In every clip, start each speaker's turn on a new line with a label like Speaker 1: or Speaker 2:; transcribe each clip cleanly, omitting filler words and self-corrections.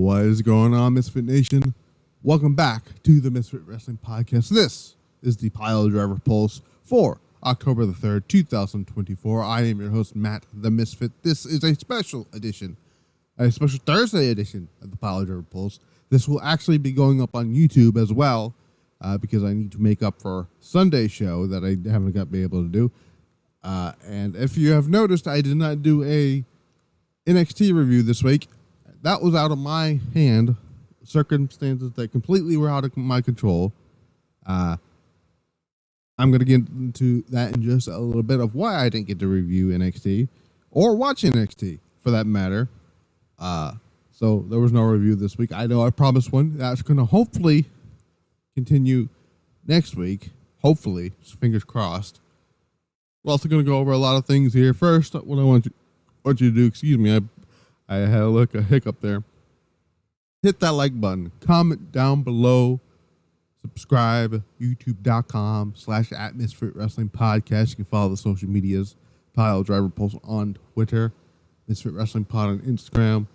Speaker 1: What is going on, Misfit Nation? Welcome back to the Misfit Wrestling Podcast. This is the Piledriver Pulse for October the 3rd, 2024. I am your host, Matt the Misfit. This is a special edition, a special Thursday edition of the Piledriver Pulse. This will actually be going up on YouTube as well, because I need to make up for Sunday's show that I haven't been able to do. And if you have noticed, I did not do a NXT review this week. That was out of my hand. Circumstances that completely were out of my control. I'm going to get into that in just a little bit of why I didn't get to review NXT or watch NXT for that matter. So there was no review this week. I know I promised one. That's going to hopefully continue next week. Hopefully, fingers crossed. We're also going to go over a lot of things here. First, what I want you to do, excuse me, I had a hiccup there. Hit that like button. Comment down below. Subscribe. YouTube.com/@MisfitWrestlingPodcast. You can follow the social medias. Piledriver Pulse on Twitter. Misfit Wrestling Pod on Instagram.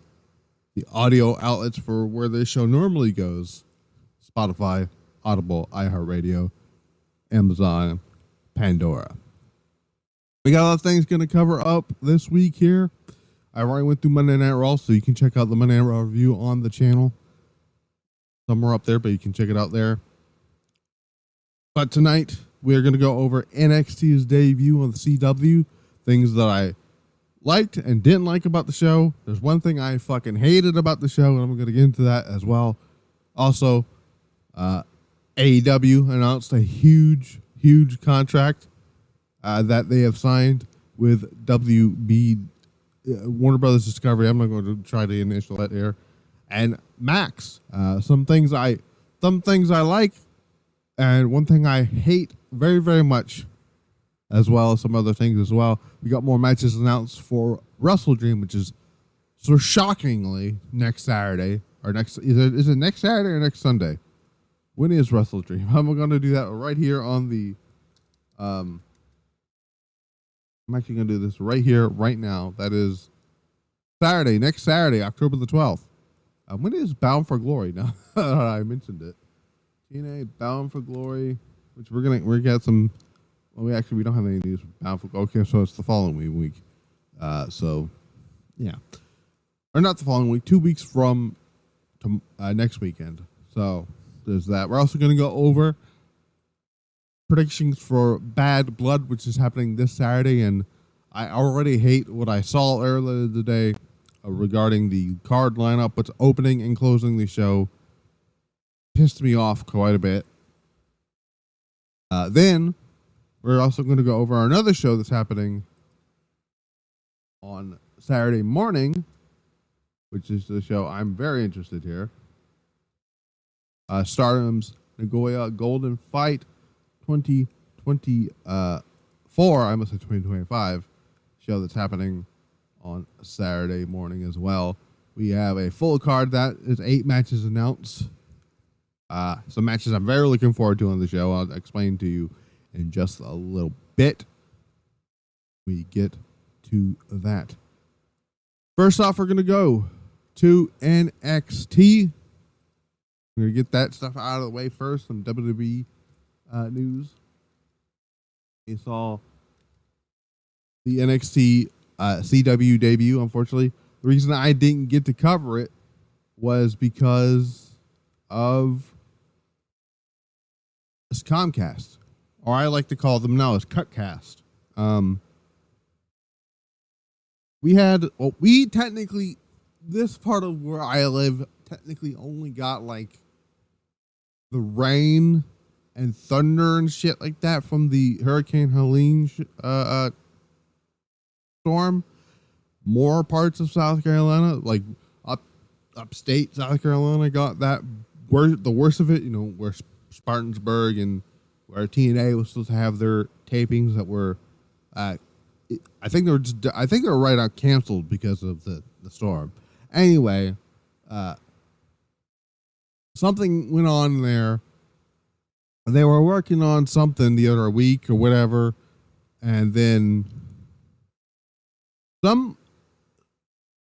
Speaker 1: The audio outlets for where this show normally goes. Spotify, Audible, iHeartRadio, Amazon, Pandora. We got a lot of things going to cover up this week here. I already went through Monday Night Raw, so you can check out the Monday Night Raw review on the channel. Somewhere up there, but you can check it out there. But tonight, we're going to go over NXT's debut on the CW. Things that I liked and didn't like about the show. There's one thing I fucking hated about the show, and I'm going to get into that as well. Also, AEW announced a huge contract that they have signed with WBD. Warner Brothers Discovery. I'm not going to try to initial that here. And Max. Some things I like, and one thing I hate very, very much, as well as some other things as well. We got more matches announced for WrestleDream, which is so shockingly next Saturday or next. Is it next Saturday or next Sunday? When is WrestleDream? I'm going to do that right here on the. I'm actually going to do this right here, right now. That is Saturday, next Saturday, October the 12th. When is Bound for Glory? Now I mentioned it. TNA Bound for Glory, which we got some. Well, we don't have any news. Bound for Okay, so it's the following week. So yeah, or not the following week. 2 weeks from next weekend. So there's that. We're also going to go over predictions for Bad Blood, which is happening this Saturday, and I already hate what I saw earlier today regarding the card lineup, what's opening and closing the show. Pissed me off quite a bit. Then we're also going to go over another show that's happening on Saturday morning, which is the show I'm very interested here. STARDOM's Nagoya Golden Fight 2024, I must say 2025 show that's happening on Saturday morning as well. We have a full card that is 8 matches announced. Some matches I'm very looking forward to on the show. I'll explain to you in just a little bit. We get to that. First off, we're going to go to NXT. We're going to get that stuff out of the way first. Some WWE news. You saw the NXT CW debut. Unfortunately, the reason I didn't get to cover it was because of it's Comcast, or I like to call them now as Cutcast. We technically, this part of where I live technically only got like the rain and thunder and shit like that from the Hurricane Helene storm. More parts of South Carolina, like upstate South Carolina, got that the worst of it. You know, where Spartansburg and where TNA was supposed to have their tapings that were, I think they were right out canceled because of the storm. Anyway, something went on there. They were working on something the other week or whatever, and then some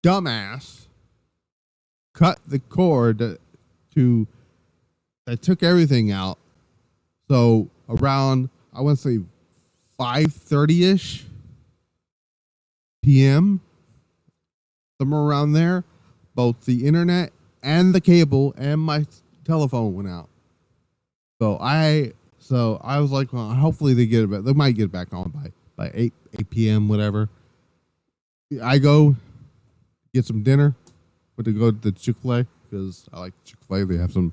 Speaker 1: dumbass cut the cord that took everything out. So around, I want to say 5:30ish p.m., somewhere around there, both the internet and the cable and my telephone went out. So I was like, well, hopefully they get it back. They might get it back on by 8 p.m., whatever. I go get some dinner, but to go to the Chick-fil-A because I like Chick-fil-A. They have some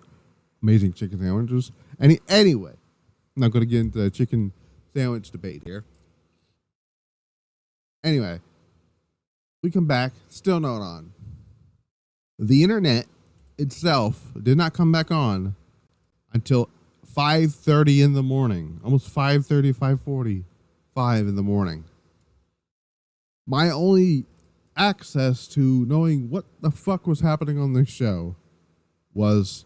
Speaker 1: amazing chicken sandwiches. Anyway, I'm not going to get into the chicken sandwich debate here. Anyway, we come back, still not on. The internet itself did not come back on until 5:30 in the morning, almost 5:30, 5:45 in the morning. My only access to knowing what the fuck was happening on this show was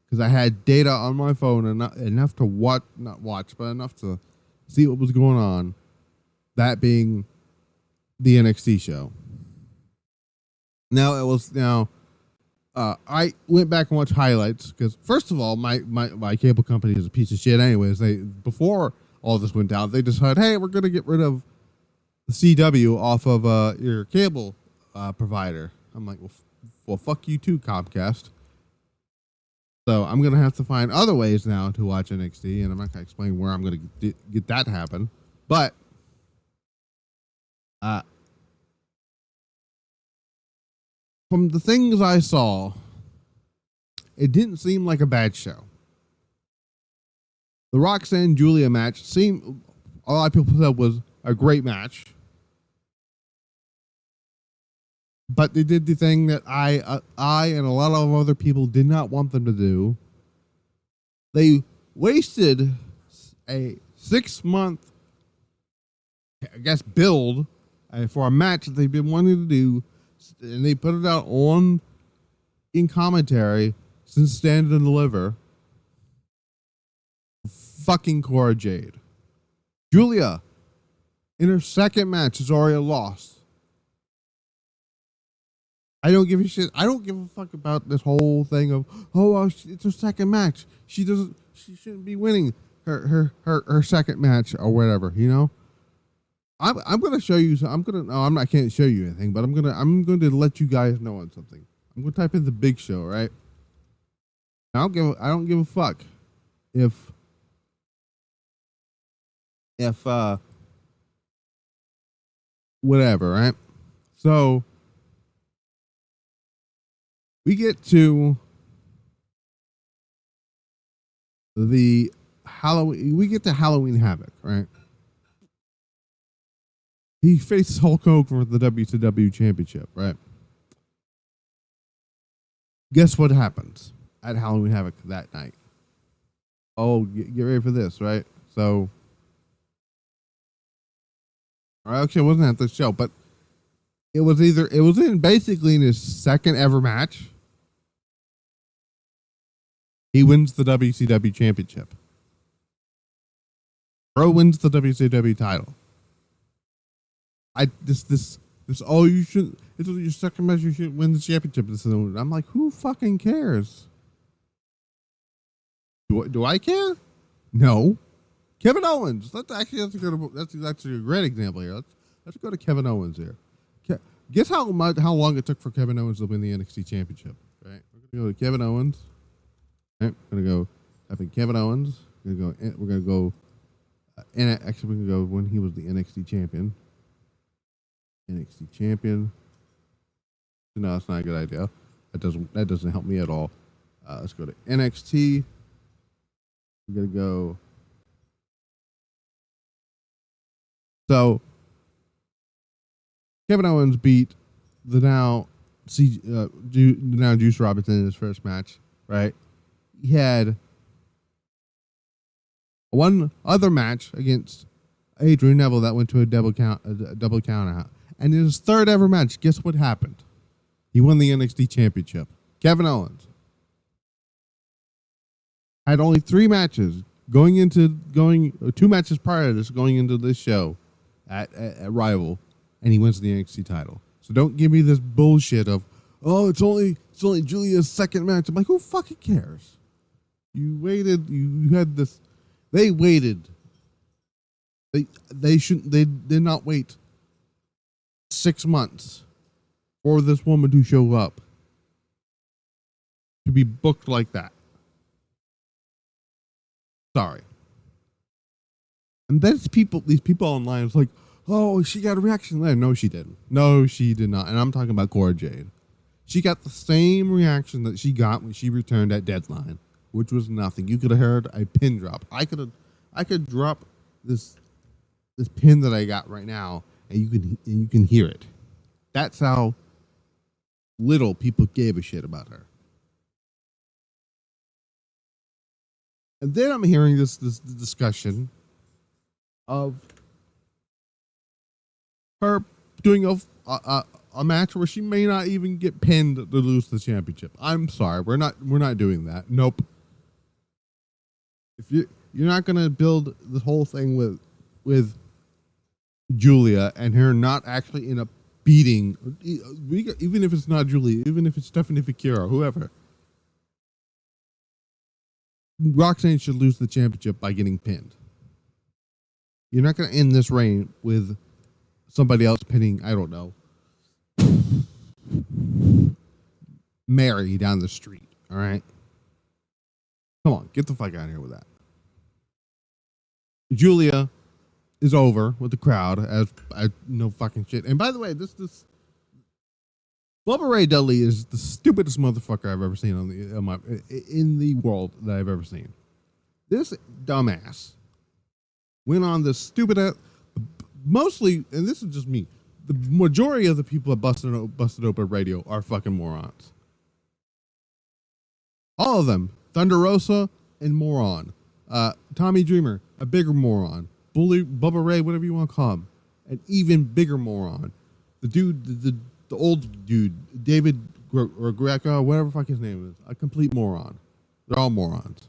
Speaker 1: because I had data on my phone enough to not watch, but enough to see what was going on. That being the NXT show. I went back and watched highlights because, first of all, my cable company is a piece of shit. Anyways, before all this went down, they decided, hey, we're gonna get rid of the CW off of your cable provider. I'm like, well, fuck you too, Comcast. So I'm gonna have to find other ways now to watch NXT, and I'm not gonna explain where I'm gonna get that to happen, but from the things I saw, it didn't seem like a bad show. The Roxanne Giulia match seemed, a lot of people said, was a great match. But they did the thing that I and a lot of other people did not want them to do. They wasted a 6-month, I guess, build for a match that they've been wanting to do, and they put it out in commentary since Stand and Deliver. Fucking Cora Jade. Giulia, in her second match, has already lost. I don't give a shit. I don't give a fuck about this whole thing of, it's her second match. She shouldn't be winning her second match or whatever, you know? I'm going to show you. I can't show you anything, but I'm going to let you guys know on something. I'm going to type in the Big Show, right? I don't give a fuck if whatever, right? So we get to Halloween Havoc, right? He faces Hulk Hogan for the WCW Championship, right? Guess what happens at Halloween Havoc that night? Oh, get ready for this, right? So, actually, it wasn't at the show, but it was basically in his second ever match. He wins the WCW Championship. Bro wins the WCW title. It's your second match, you should win the championship. I'm like, who fucking cares? Do I care? No. Kevin Owens. That's actually a great example here. Let's go to Kevin Owens here. Guess how long it took for Kevin Owens to win the NXT Championship, right? We're gonna go to Kevin Owens. Right? We're gonna go. I think Kevin Owens. We're gonna go. Actually, we're gonna go when he was the NXT champion. NXT champion. No, that's not a good idea. That doesn't help me at all. Let's go to NXT. We're gonna go. So Kevin Owens beat the now Juice Robinson in his first match, right? He had one other match against Adrian Neville that went to a double count out. And in his third ever match, guess what happened? He won the NXT Championship. Kevin Owens had only 3 matches two matches prior to this going into this show at Rival, and he wins the NXT title. So don't give me this bullshit of, it's only It's only Giulia's second match. I'm like, who fucking cares? You waited. You had this. They waited. They shouldn't. They did not wait 6 months for this woman to show up, to be booked like that. Sorry. And then these people online, it's like, oh, she got a reaction there. No, she didn't. No, she did not. And I'm talking about Cora Jade. She got the same reaction that she got when she returned at Deadline, which was nothing. You could have heard a pin drop. I could drop this pin that I got right now, and you can hear it. That's how little people gave a shit about her. And then I'm hearing this discussion of her doing a match where she may not even get pinned to lose the championship. I'm sorry, we're not doing that. Nope. If you're not gonna build this whole thing with Giulia and her not actually in a beating, even if it's not Giulia, even if it's Stephanie Figueroa, whoever, Roxanne should lose the championship by getting pinned. You're not gonna end this reign with somebody else pinning, I don't know, Mary down the street. All right, come on, get the fuck out of here with that. Giulia is over with the crowd as no fucking shit. And by the way, this Bubba Ray Dudley is the stupidest motherfucker I've ever seen in the world that I've ever seen. This dumbass went on this stupid, mostly, and this is just me, the majority of the people at Busted Open Radio are fucking morons. All of them. Thunder Rosa and moron. Tommy Dreamer, a bigger moron. Bully Bubba Ray, whatever you want to call him, an even bigger moron. The dude, the old dude, David or Greco, whatever the fuck his name is, a complete moron. They're all morons.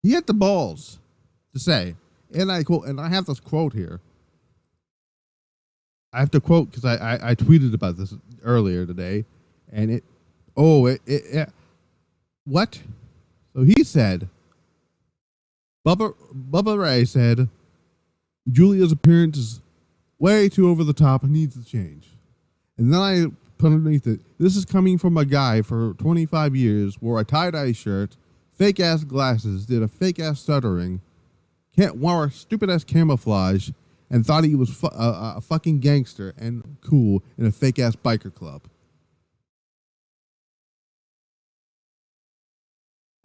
Speaker 1: He had the balls to say, and I quote, and I have this quote here. I have to quote because I tweeted about this earlier today, and what? So he said, Bubba Ray said, Giulia's appearance is way too over the top and needs to change. And then I put underneath it, this is coming from a guy for 25 years, wore a tie-dye shirt, fake-ass glasses, did a fake-ass stuttering, wore a stupid-ass camouflage, and thought he was a fucking gangster and cool in a fake-ass biker club.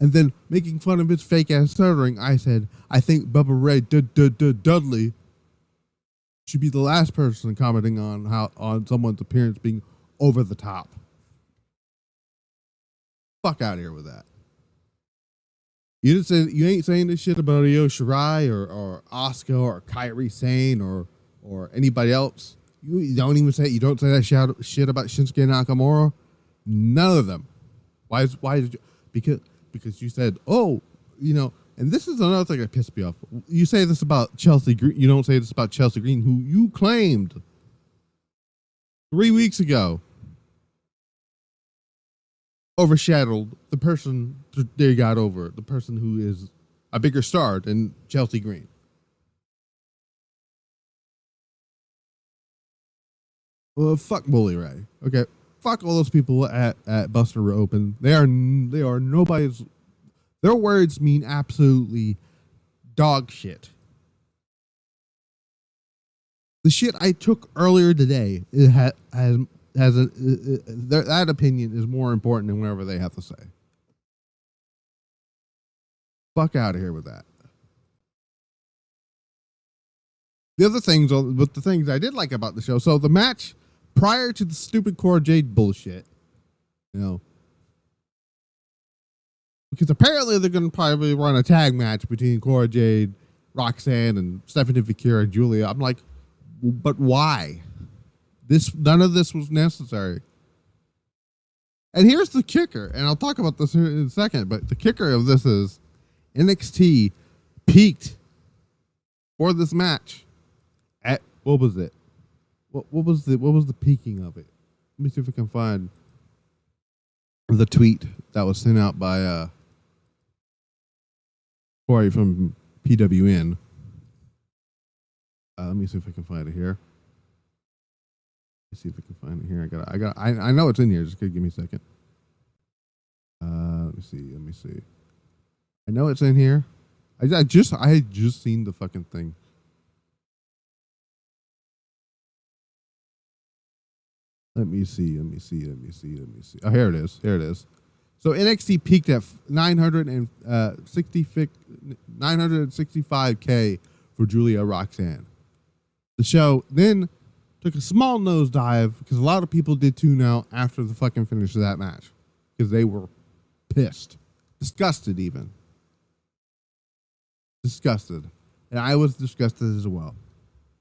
Speaker 1: And then making fun of his fake-ass stuttering, I said, I think Bubba Ray Dudley should be the last person commenting on someone's appearance being over the top. Fuck out of here with that. You ain't saying this shit about Io Shirai or Asuka or Kairi Sane or anybody else. You don't say that shit about Shinsuke Nakamura. None of them. Why did you? Because you said, oh, and this is another thing that pissed me off. You say this about Chelsea Green. You don't say this about Chelsea Green, who you claimed 3 weeks ago overshadowed the person they got over, the person who is a bigger star than Chelsea Green. Well, fuck Bully Ray. Okay, fuck all those people at Buster Open. They are nobody's. Their words mean absolutely dog shit. The shit I took earlier today that opinion is more important than whatever they have to say. Fuck out of here with that. The things I did like about the show. So the match prior to the stupid Cora Jade bullshit, because apparently they're going to probably run a tag match between Cora Jade, Roxanne, and Stephanie Figueroa and Giulia. I'm like, but why? None of this was necessary. And here's the kicker, and I'll talk about this in a second, but the kicker of this is NXT peaked for this match at, what was it? What was the peaking of it? Let me see if I can find. the tweet that was sent out by Corey from PWN. Let me see if I can find it here. Let's see if I can find it here. I know it's in here. Just give me a second. Let me see. I know it's in here. I had just seen the fucking thing. Let me see. Oh, here it is. So NXT peaked at 965K for Giulia Roxanne. The show then took a small nosedive because a lot of people did tune out after the fucking finish of that match because they were pissed, disgusted even. Disgusted. And I was disgusted as well.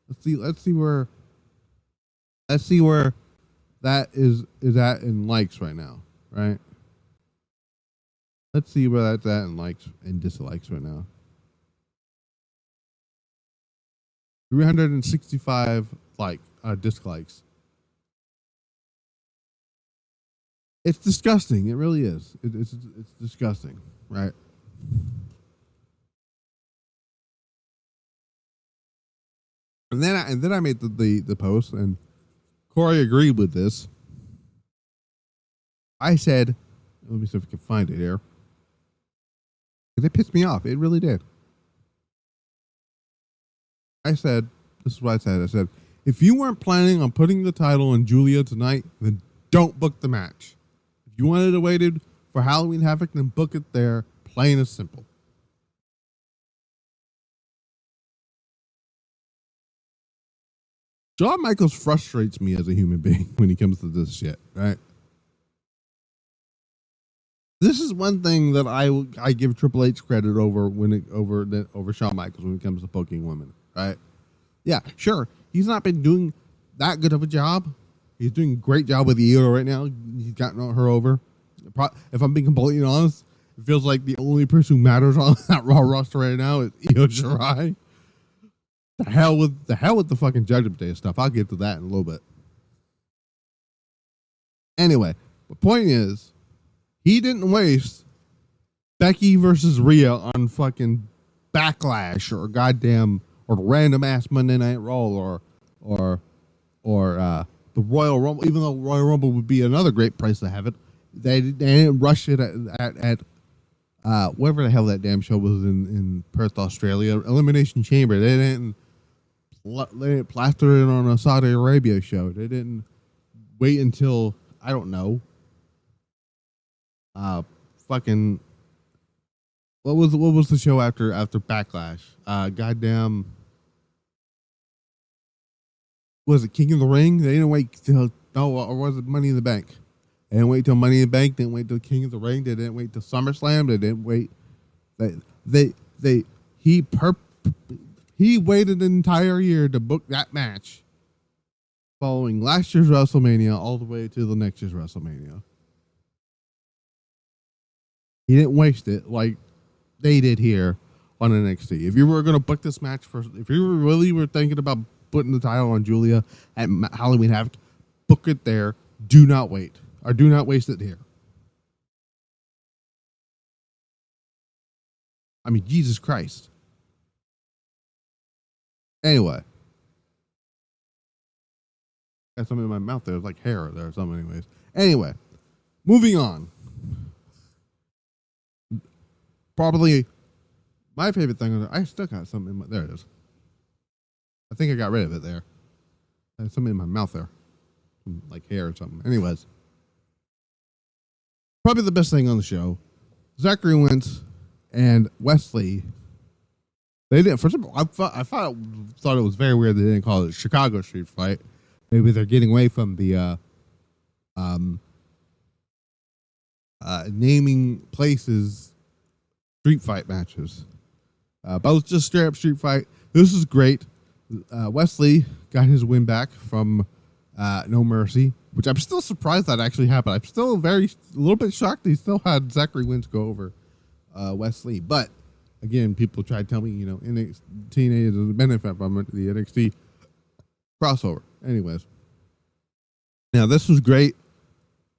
Speaker 1: Let's see where that is at in likes right now, right? Let's see where that's at in likes and dislikes right now. 365 dislikes. It's disgusting. It really is. It's disgusting, right? And then I made the post, and Corey agreed with this. I said, let me see if I can find it here. It pissed me off. It really did. I said, this is what I said. I said, if you weren't planning on putting the title on Giulia tonight, then don't book the match. If you wanted to wait for Halloween Havoc, then book it there. Plain and simple. Shawn Michaels frustrates me as a human being when he comes to this shit, right? This is one thing that I give Triple H credit over over Shawn Michaels when it comes to booking women, right? Yeah, sure. He's not been doing that good of a job. He's doing a great job with Io right now. He's gotten her over. If I'm being completely honest, it feels like the only person who matters on that Raw roster right now is Io Shirai. The hell with the fucking Judgment Day stuff. I'll get to that in a little bit. Anyway, the point is, he didn't waste Becky versus Rhea on fucking Backlash or goddamn or random ass Monday Night Raw or the Royal Rumble. Even though Royal Rumble would be another great place to have it, they didn't rush it at wherever the hell that damn show was in Perth, Australia. Elimination Chamber. They didn't plaster it on a Saudi Arabia show. They didn't wait until, I don't know, fucking what was the show after Backlash? Goddamn, was it King of the Ring? They didn't wait till or was it Money in the Bank? They didn't wait till Money in the Bank. They didn't wait till King of the Ring. They didn't wait till SummerSlam. They didn't wait. He waited an entire year to book that match following last year's WrestleMania all the way to the next year's WrestleMania. He didn't waste it like they did here on NXT. If you were going to book this match if you really were thinking about putting the title on Giulia at Halloween Havoc, book it there. Do not wait. Or do not waste it here. I mean, Jesus Christ. Anyway. Got something in my mouth there. It's like hair there or something anyways. Anyway. Moving on. Probably my favorite thing. I still got something in my... There it is. I think I got rid of it there. I had something in my mouth there. Like hair or something. Anyways. Probably the best thing on the show. Zachary Wentz and Wesley. They didn't. First of all, I thought it was very weird they didn't call it Chicago Street Fight. Maybe they're getting away from the naming places street fight matches. Both just straight up street fight. This is great. Wesley got his win back from No Mercy, which I'm still surprised that actually happened. I'm still a little bit shocked he still had Zachary Wentz go over Wesley. But again, people try to tell me, TNA is a benefit from the NXT crossover. Anyways, now this was great.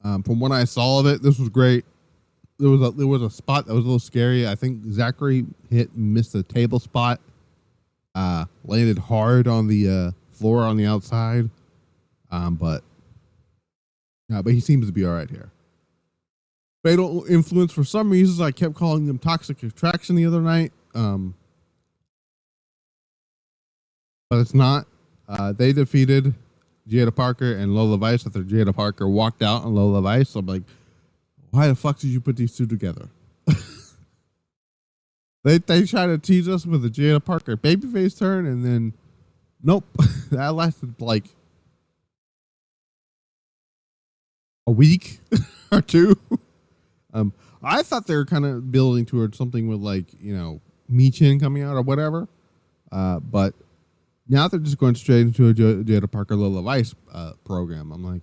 Speaker 1: From what I saw of it, this was great. There was a spot that was a little scary. I think Zachary missed a table spot. Landed hard on the floor on the outside. But he seems to be all right here. Fatal Influence, for some reasons, I kept calling them Toxic Attraction the other night. But it's not. They defeated Jada Parker and Lola Vice after Jada Parker walked out on Lola Vice. I'm like, why the fuck did you put these two together? They try to tease us with a Jada Parker babyface turn, and then nope. That lasted like a week or two. I thought they were kind of building towards something with like, Michin coming out or whatever. But now they're just going straight into a Jada Parker Lola Vice program. I'm like,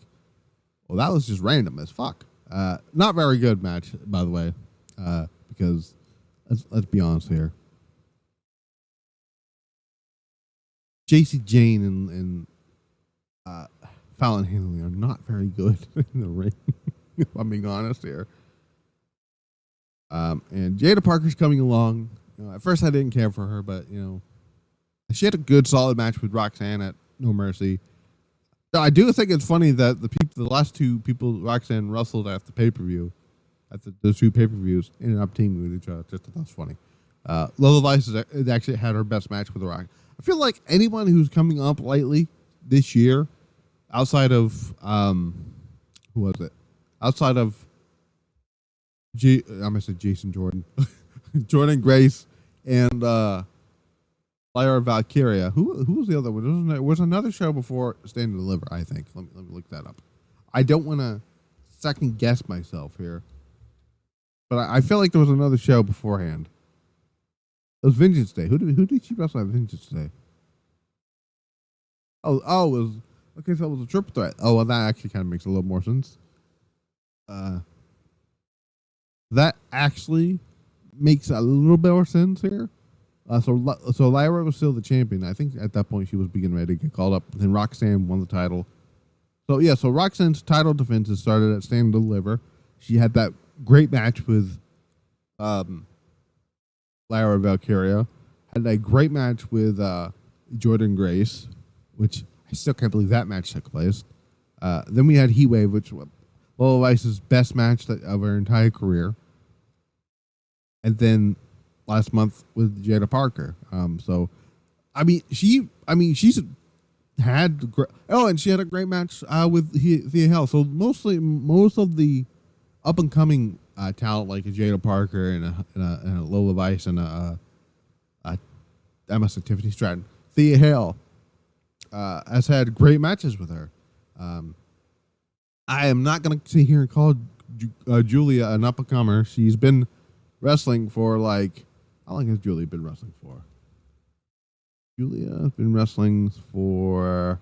Speaker 1: well, that was just random as fuck. Not very good match, by the way, because let's be honest here. JC Jane and Fallon Henley are not very good in the ring, if I'm being honest here. And Jada Parker's coming along. At first I didn't care for her, but she had a good solid match with Roxanne at No Mercy. So I do think it's funny that the last two people Roxanne wrestled at the pay-per-view, at the two pay-per-views, ended up teaming with each other. Just thought that's funny. Lola Vice has actually had her best match with Rock. I feel like anyone who's coming up lately this year, outside of who was it? Outside of I'm gonna say Jason Jordan, Jordan Grace, and Lyra Valkyria. Who was the other one? There was another show before Stand and Deliver, I think. Let me look that up. I don't want to second guess myself here, but I feel like there was another show beforehand. It was Vengeance Day. Who did she wrestle at Vengeance Day? Oh, it was okay. So it was a triple threat. Oh, well, that actually kind of makes a little more sense. That actually makes a little bit more sense here. So Lyra was still the champion. I think at that point she was beginning ready to get called up. Then Roxanne won the title. So yeah, so Roxanne's title defenses started at Stand and Deliver. She had that great match with Lyra Valkyria. Had a great match with Jordan Grace, which I still can't believe that match took place. Then we had Heat Wave, which was Lola Vice's best match of her entire career. And then last month with Jada Parker. She's had and she had a great match with Thea Hale. So most of the up and coming talent like a Jada Parker and a Lola Vice and I must say Tiffany Stratton, Thea Hale has had great matches with her. I am not going to sit here and call Giulia an up and comer. She's been wrestling for how long has Giulia been wrestling for? Giulia has been wrestling for,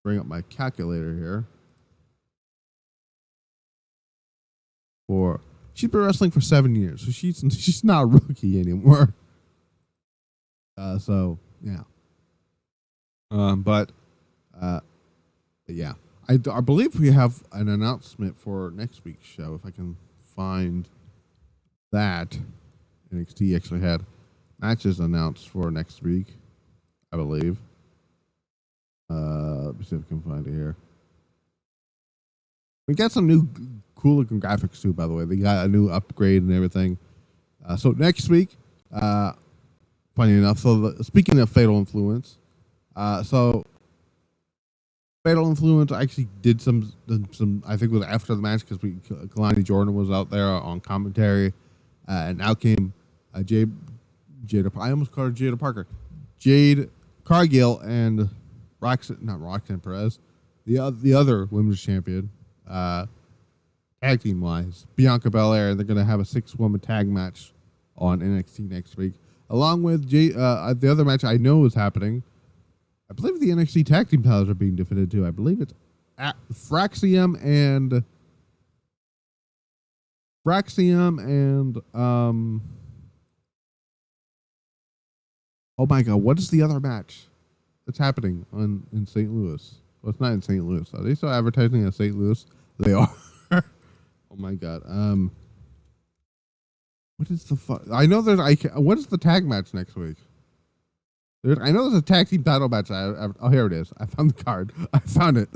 Speaker 1: bring up my calculator here. She's been wrestling for 7 years, so she's not a rookie anymore. So yeah. But yeah, I believe we have an announcement for next week's show. If I can find that. NXT actually had matches announced for next week, I believe. Let me see if I can find it here. We got some new cool looking graphics too, by the way. They got a new upgrade and everything. So next week, funny enough, speaking of Fatal Influence, so Fatal Influence actually did some I think it was after the match because Kalani Jordan was out there on commentary, and out came Jade. I almost called her Jada Parker. Jade Cargill and not Roxanne Perez, the other women's champion, tag team wise, Bianca Belair, and they're going to have a 6-woman tag match on NXT next week, along with the other match I know is happening. I believe the NXT tag team titles are being defended too. I believe it's Fraxium and oh my God, what is the other match that's happening in St. Louis? Well, it's not in St. Louis. Are they still advertising at St. Louis? They are. Oh my god. What is the fuck? I know there's. What is the tag match next week? I know there's a tag team battle match. Oh, here it is. I found the card. I found it.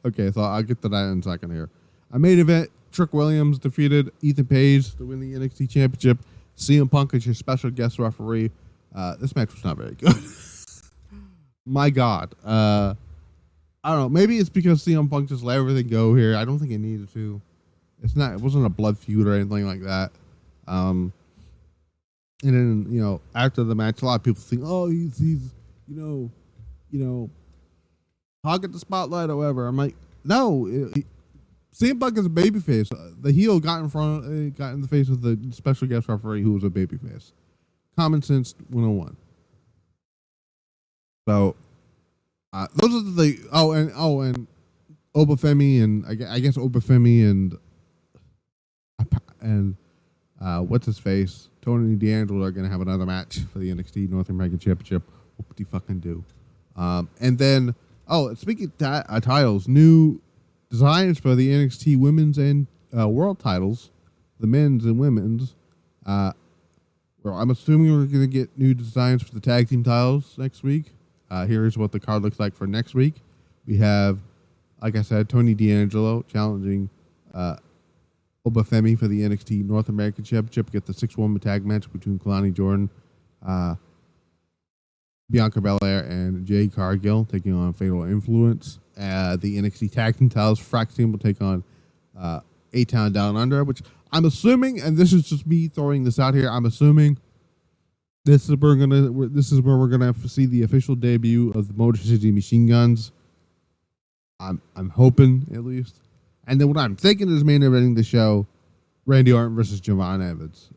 Speaker 1: Okay, so I'll get to that in a second here. A main event. Trick Williams defeated Ethan Page to win the NXT Championship. CM Punk is your special guest referee. This match was not very good. My God. I don't know. Maybe it's because CM Punk just let everything go here. I don't think it needed to. It wasn't a blood feud or anything like that. And then, after the match, a lot of people think, oh, he's hogging the spotlight or whatever. I'm like, no, CM Punk is a babyface. The heel got in the face of the special guest referee who was a babyface. Common sense 101. So, those are the and Obafemi and I guess Obafemi and what's his face? Tony D'Angelo are going to have another match for the NXT North American Championship. What do you fucking do? And then, speaking of titles, new designs for the NXT Women's and World titles, the men's and women's. Well, I'm assuming we're going to get new designs for the tag team titles next week. Here's what the card looks like for next week. We have, like I said, Tony D'Angelo challenging Obafemi for the NXT North American Championship. Get the 6-woman tag match between Kalani Jordan, Bianca Belair, and Jade Cargill taking on Fatal Influence. The NXT Tag Team titles, Frax Team will take on A-Town Down Under, which I'm assuming, and this is just me throwing this out here, I'm assuming this is where we're gonna see the official debut of the Motor City Machine Guns. I'm hoping, at least. And then what I'm thinking is main eventing the show, Randy Orton versus Javon Evans.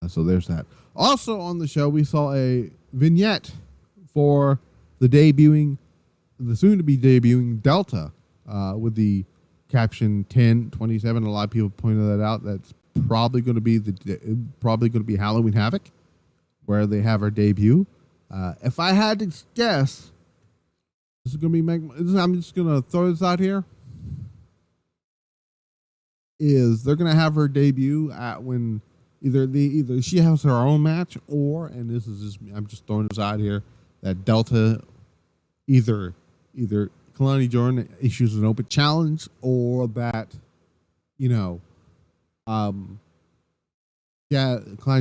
Speaker 1: So there's that. Also on the show, we saw a vignette for the soon-to-be debuting Delta, with the caption 10/27. A lot of people pointed that out. That's probably going to be Halloween Havoc, where they have her debut. If I had to guess, this is going to be. I'm just going to throw this out here. They're going to have her debut at when either she has her own match, or, and this is just, I'm just throwing this out here, that Delta either Kalani Jordan issues an open challenge, or that Kalani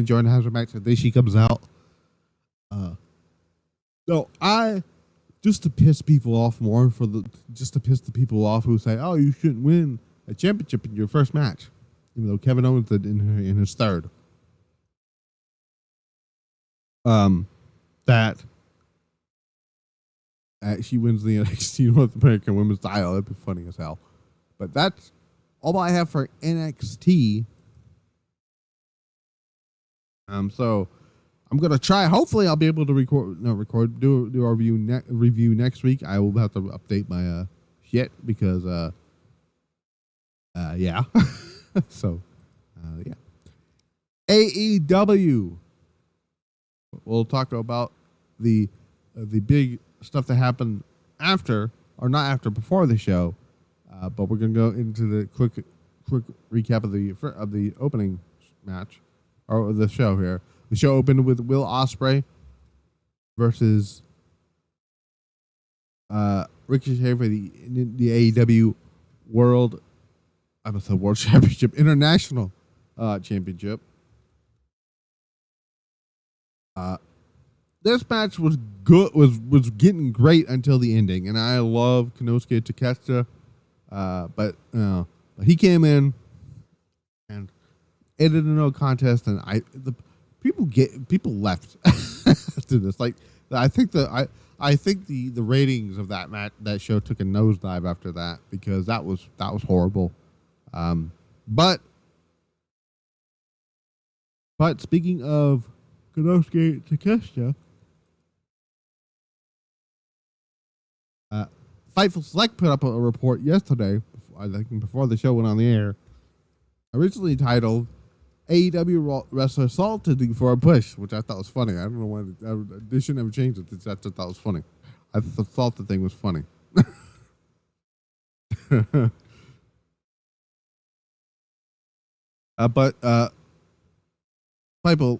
Speaker 1: Jordan has her match, and then she comes out. So just to piss people off more, just to piss the people off who say, oh, you shouldn't win a championship in your first match, even though Kevin Owens did in his third. That she wins the NXT North American Women's title. That'd be funny as hell. But that's all I have for NXT. So I'm gonna try. Hopefully, I'll be able to do a review next week. I will have to update my shit because yeah. So yeah. AEW. We'll talk about the big stuff that happened before the show, but we're gonna go into the quick recap of the opening match or the show here. The show opened with Will Ospreay versus Ricochet for the AEW World Championship, International Championship. This match was good, was getting great until the ending, and I love Konosuke Takeshita, but he came in and ended in no contest, and people left after this. Like, I think the ratings of that show took a nosedive after that, because that was horrible. But speaking of Konosuke Takeshita, Fightful Select put up a report yesterday, I think before the show went on the air, originally titled AEW wrestler assaulted for a push, which I thought was funny. I don't know why they shouldn't have changed it. I just thought it was funny. I thought the thing was funny. But Piper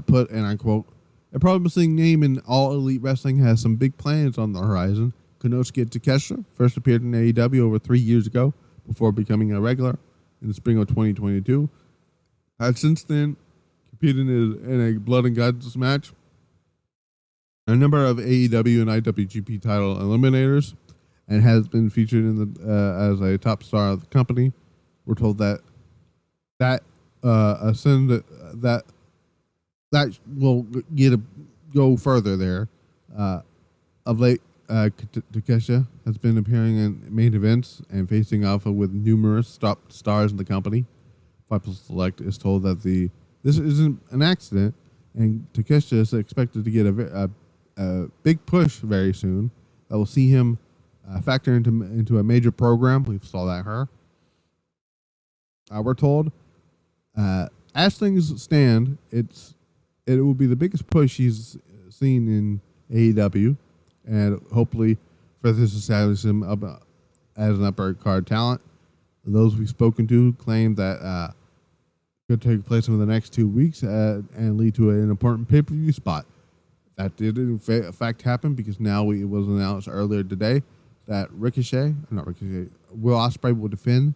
Speaker 1: put, and I quote, "A promising name in all elite wrestling has some big plans on the horizon. Konosuke Takeshita first appeared in AEW over 3 years ago before becoming a regular in the spring of 2022. Had since then competed in a blood and guts match, a number of AEW and IWGP title eliminators, and has been featured in the as a top star of the company. We're told that will go further there. Of late, Takeshita has been appearing in main events and facing off with numerous top stars in the company. Piper Select is told that this isn't an accident, and Takeshita is expected to get a big push very soon that will see him factor into a major program. We saw that her. We're told, as things stand, it will be the biggest push he's seen in AEW, and hopefully further establish him as an upper card talent. Those we've spoken to claim that could take place over the next 2 weeks and lead to an important pay-per-view spot. That did in fact happen, because now it was announced earlier today that Will Ospreay will defend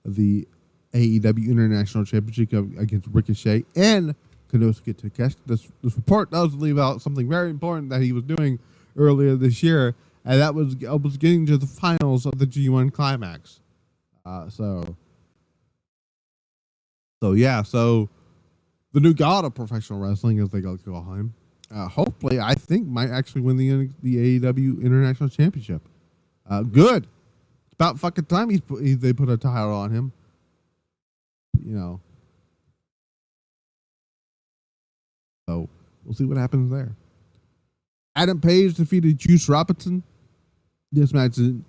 Speaker 1: the AEW International Championship against Ricochet and Konosuke Takeshita. This report does leave out something very important that he was doing earlier this year, and that was getting to the finals of the G1 Climax. So the new god of professional wrestling, as they like to call him, hopefully, I think, might actually win the AEW International Championship. Good. It's about fucking time they put a title on him. So we'll see what happens there. Adam Page defeated Juice Robinson. This match, the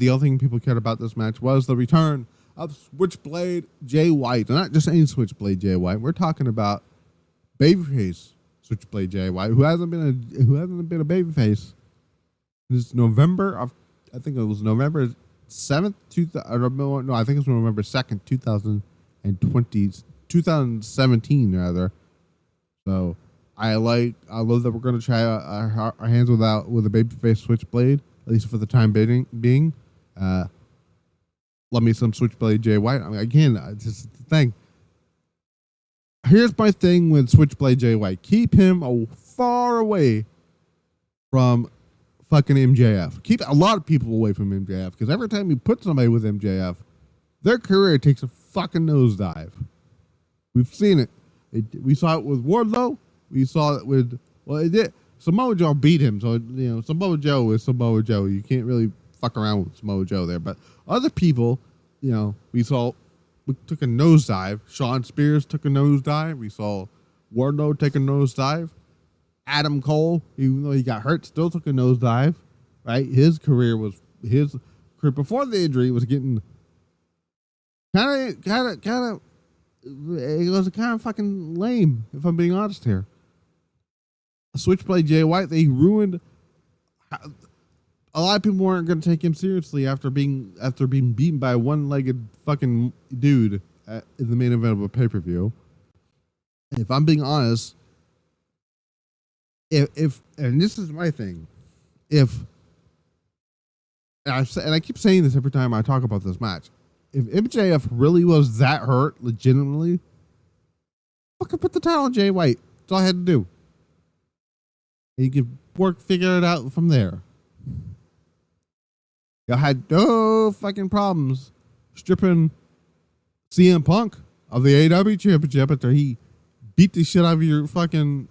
Speaker 1: only thing people cared about this match was the return of Switchblade Jay White. And not just any Switchblade Jay White. We're talking about babyface Switchblade Jay White, who hasn't been a babyface since November of, I think it was November 7th, I think it was November 2nd, 2017 rather. So I love that we're going to try our hands with a babyface Switchblade, at least for the time being. Love me some Switchblade Jay White. I mean, again, it's just the thing. Here's my thing with Switchblade Jay White. Keep him far away from fucking MJF. Keep a lot of people away from MJF, because every time you put somebody with MJF, their career takes a fucking nosedive. We've seen it. We saw it with Wardlow. We saw it with, it did. Samoa Joe beat him, so Samoa Joe is Samoa Joe. You can't really fuck around with Samoa Joe there. But other people, we took a nosedive. Shawn Spears took a nosedive. We saw Wardlow take a nosedive. Adam Cole, even though he got hurt, still took a nosedive. Right? His career before the injury was getting kind of. It was kind of fucking lame, if I'm being honest here. Switchblade Jay White, they ruined. A lot of people weren't going to take him seriously after being beaten by a one-legged fucking dude in the main event of a pay-per-view. If I'm being honest, if and this is my thing, and I keep saying this every time I talk about this match, if MJF really was that hurt, legitimately, fucking put the title on Jay White. That's all I had to do. And you could figure it out from there. Y'all had no fucking problems stripping CM Punk of the AEW Championship after he beat the shit out of your fucking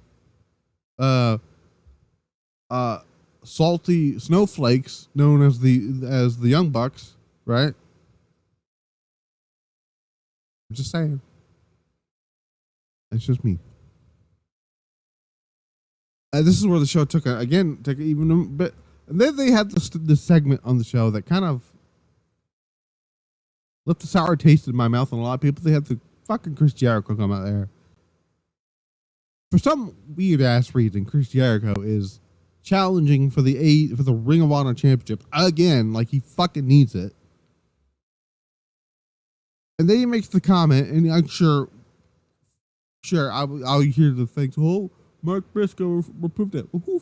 Speaker 1: salty snowflakes known as the Young Bucks, right? I'm just saying. It's just me. This is where the show took even a bit. And then they had this segment on the show that kind of left a sour taste in my mouth on a lot of people. They had the fucking Chris Jericho come out there. For some weird ass reason, Chris Jericho is challenging for the Ring of Honor Championship again, like he fucking needs it. And then he makes the comment, and I'm sure I'll hear the things. Oh, Mark Briscoe approved it. Well,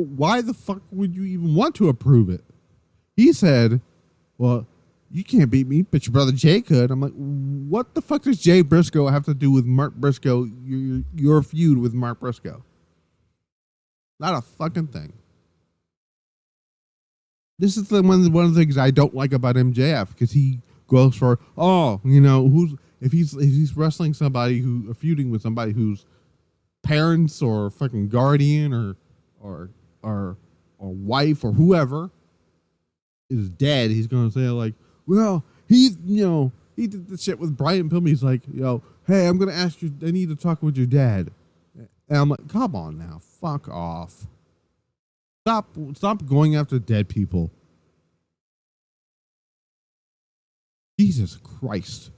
Speaker 1: why the fuck would you even want to approve it? He said, well, you can't beat me, but your brother Jay could. I'm like, what the fuck does Jay Briscoe have to do with Mark Briscoe, your feud with Mark Briscoe? Not a fucking thing. This is one of the things I don't like about MJF, because he goes for, if he's wrestling somebody who feuding with somebody whose parents or fucking guardian or wife or whoever is dead, he's gonna say like, well, he did this shit with Brian Pillman. He's like, hey, I'm gonna ask you, I need to talk with your dad. And I'm like, come on now, fuck off. Stop going after dead people. Jesus Christ.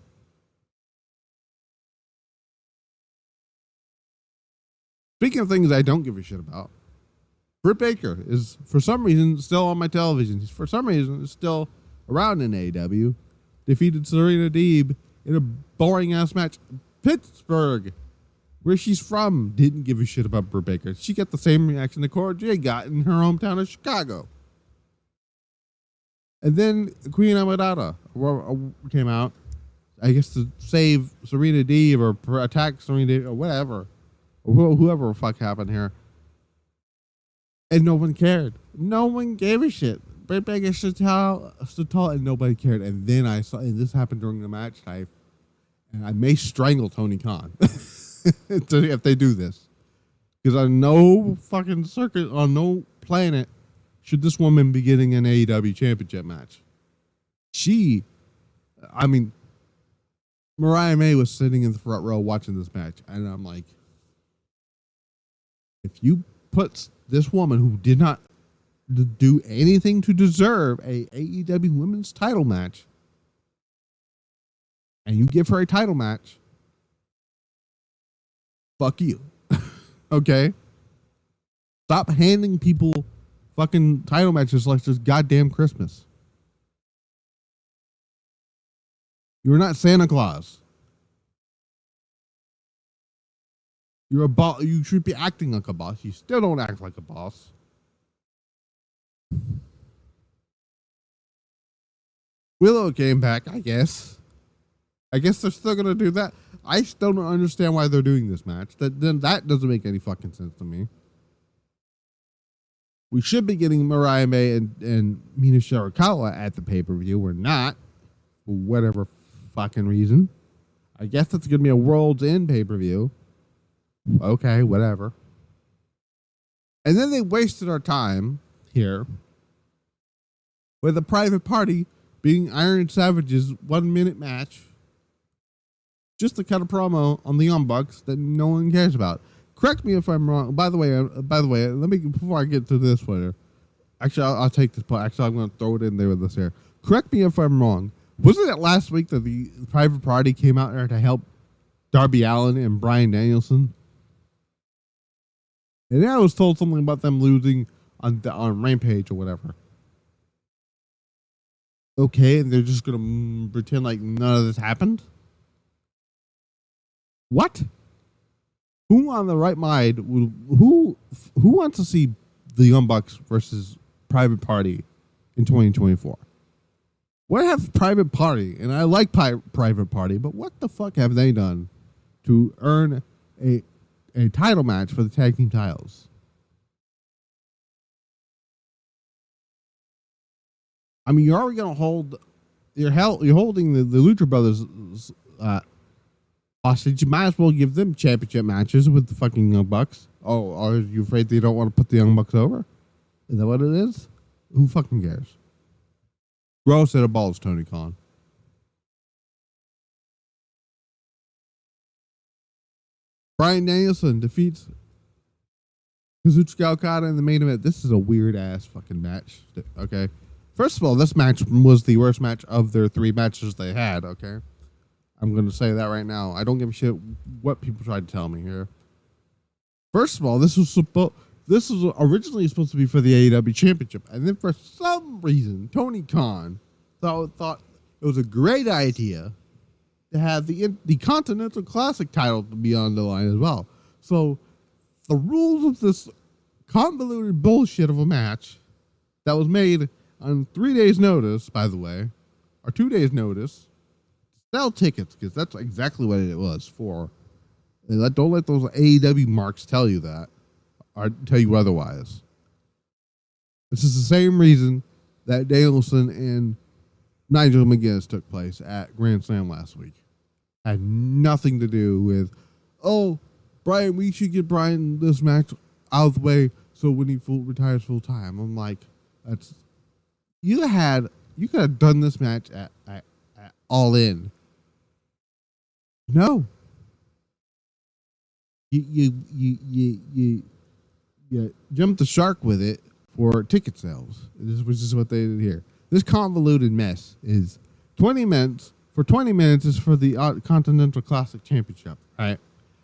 Speaker 1: Speaking of things I don't give a shit about, Britt Baker is, for some reason, still on my television. He's, for some reason, still around in AEW. Defeated Serena Deeb in a boring-ass match. Pittsburgh, where she's from, didn't give a shit about Britt Baker. She got the same reaction that Cora Jade got in her hometown of Chicago. And then Queen Amadada came out, I guess, to save Serena Deeb or attack Serena Deeb or whatever. Or whoever the fuck happened here. And no one cared. No one gave a shit. Britt Baker stood tall and nobody cared. And then I saw, and this happened during the match, and I may strangle Tony Khan if they do this. Because on no fucking circuit, on no planet, should this woman be getting an AEW championship match. Mariah May was sitting in the front row watching this match. And I'm like, if you put this woman who did not do anything to deserve a AEW women's title match, and you give her a title match, fuck you. Okay? Stop handing people fucking title matches like this goddamn Christmas. You're not Santa Claus. You're a boss. You should be acting like a boss. You still don't act like a boss. Willow came back, I guess. I guess they're still going to do that. I still don't understand why they're doing this match. That doesn't make any fucking sense to me. We should be getting Mariah May and Mina Shirakawa at the pay-per-view. We're not. For whatever fucking reason. I guess it's going to be a World's End pay-per-view. Okay, whatever. And then they wasted our time here with a private party being Iron Savage's 1 minute match. Just to cut a promo on the Young Bucks that no one cares about. Correct me if I'm wrong. By the way, let me, before I get to this one here. Actually, I'll take this part. Actually, I'm going to throw it in there with this here. Correct me if I'm wrong. Wasn't it last week that the private party came out there to help Darby Allin and Bryan Danielson? And then I was told something about them losing on Rampage or whatever. Okay, and they're just going to pretend like none of this happened? What? Who on the right mind who wants to see the Young Bucks versus Private Party in 2024? What have Private Party, and I like Private Party, but what the fuck have they done to earn a title match for the tag team titles? I mean, you're already going to you're holding the Lucha Brothers hostage. You might as well give them championship matches with the fucking Young Bucks. Oh, are you afraid they don't want to put the Young Bucks over? Is that what it is? Who fucking cares? Grow set of balls, Tony Khan. Bryan Danielson defeats Kazuchika Okada in the main event. This is a weird ass fucking match. Okay. First of all, this match was the worst match of their 3 matches they had. Okay. I'm going to say that right now. I don't give a shit what people try to tell me here. First of all, this was this was originally supposed to be for the AEW Championship, and then for some reason, Tony Khan thought it was a great idea to have the Continental Classic title to be on the line as well. So the rules of this convoluted bullshit of a match that was made on 3 days' notice, by the way, or 2 days' notice, sell tickets, because that's exactly what it was for. And don't let those AEW marks tell you that, or tell you otherwise. This is the same reason that Danielson and Nigel McGuinness took place at Grand Slam last week. Had nothing to do with, oh, Brian, we should get Brian this match out of the way so when he retires full time. I'm like, you could have done this match at All In. No. You jumped the shark with it for ticket sales. Which is what they did here. This convoluted mess is 20 minutes. For 20 minutes is for the Continental Classic Championship, right?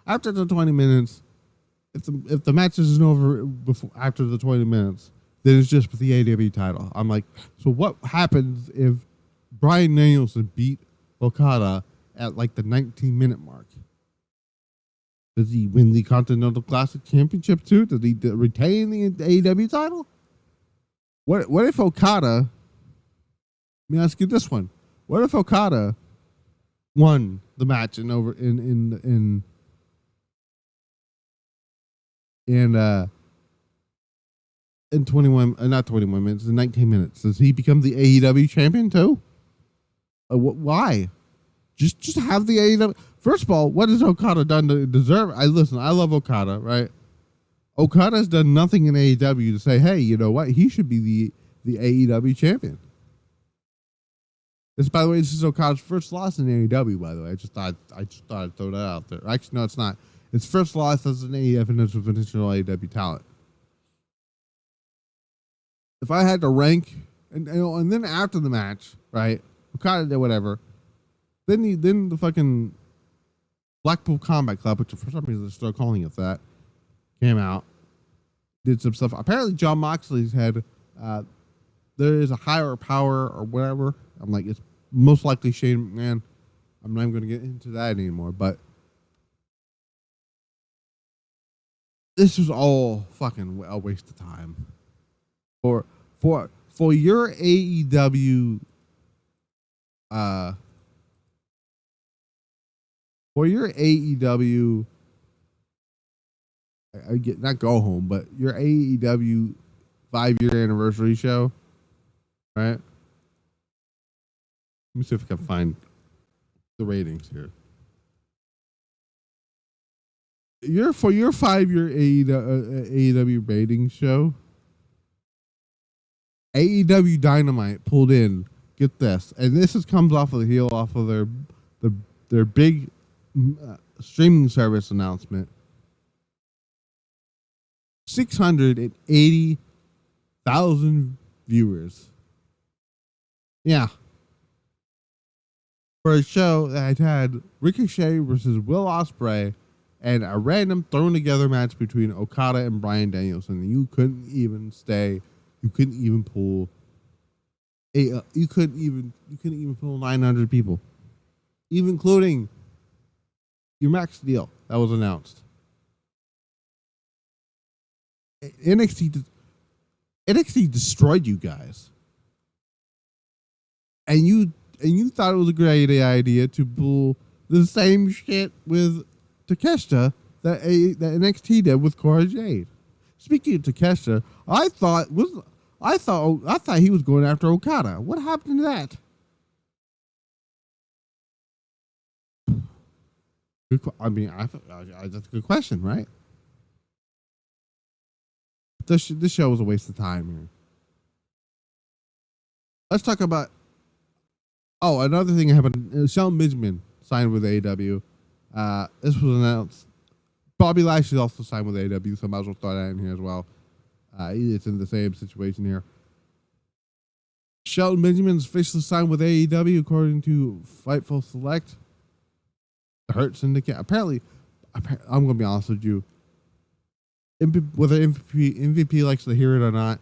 Speaker 1: After the 20 minutes, if the match isn't over after the 20 minutes, then it's just for the AEW title. I'm like, so what happens if Bryan Danielson beat Okada at like the 19-minute mark? Does he win the Continental Classic Championship too? Does he retain the AEW title? What if Okada? Let me ask you this one: what if Okada won the match in 21, not 21 minutes, in 19 minutes? Does he become the AEW champion too? Why? Just have the AEW. First of all, what has Okada done to deserve? I love Okada, right? Okada's done nothing in AEW to say, hey, you know what? He should be the AEW champion. By the way, this is Okada's first loss in AEW, by the way. I just thought I'd throw that out there. Actually, no, it's not. It's first loss as an international AEW talent. If I had to rank, and then after the match, right? Okada did whatever. Then the fucking Blackpool Combat Club, which for some reason they're still calling it that, came out, did some stuff. Apparently, Jon Moxley's had there is a higher power or whatever. I'm like, it's most likely Shane McMahon. I'm not even going to get into that anymore. But this was all fucking a waste of time for your AEW. For your AEW, I get not go home, but your AEW 5-year anniversary show, right? Let me see if I can find the ratings here. For your 5-year AEW ratings show, AEW Dynamite pulled in. Get this, and this comes off of the heel off of their big streaming service announcement. 680,000 viewers. Yeah. For a show that had Ricochet versus Will Ospreay and a random thrown together match between Okada and Bryan Danielson. You couldn't even pull you couldn't even pull 900 people. Even including your max deal that was announced. NXT destroyed you guys. And you thought it was a great idea to pull the same shit with Takeshita that NXT did with Cora Jade. Speaking of Takeshita, I thought he was going after Okada. What happened to that? I mean, that's a good question, right? This show was a waste of time here. Let's talk about. Oh, another thing happened. Shelton Benjamin signed with AEW. This was announced. Bobby Lashley also signed with AEW, so I might as well throw that in here as well. It's in the same situation here. Shelton Benjamin's officially signed with AEW according to Fightful Select. The Hurt Syndicate. Apparently, I'm going to be honest with you. whether MVP likes to hear it or not,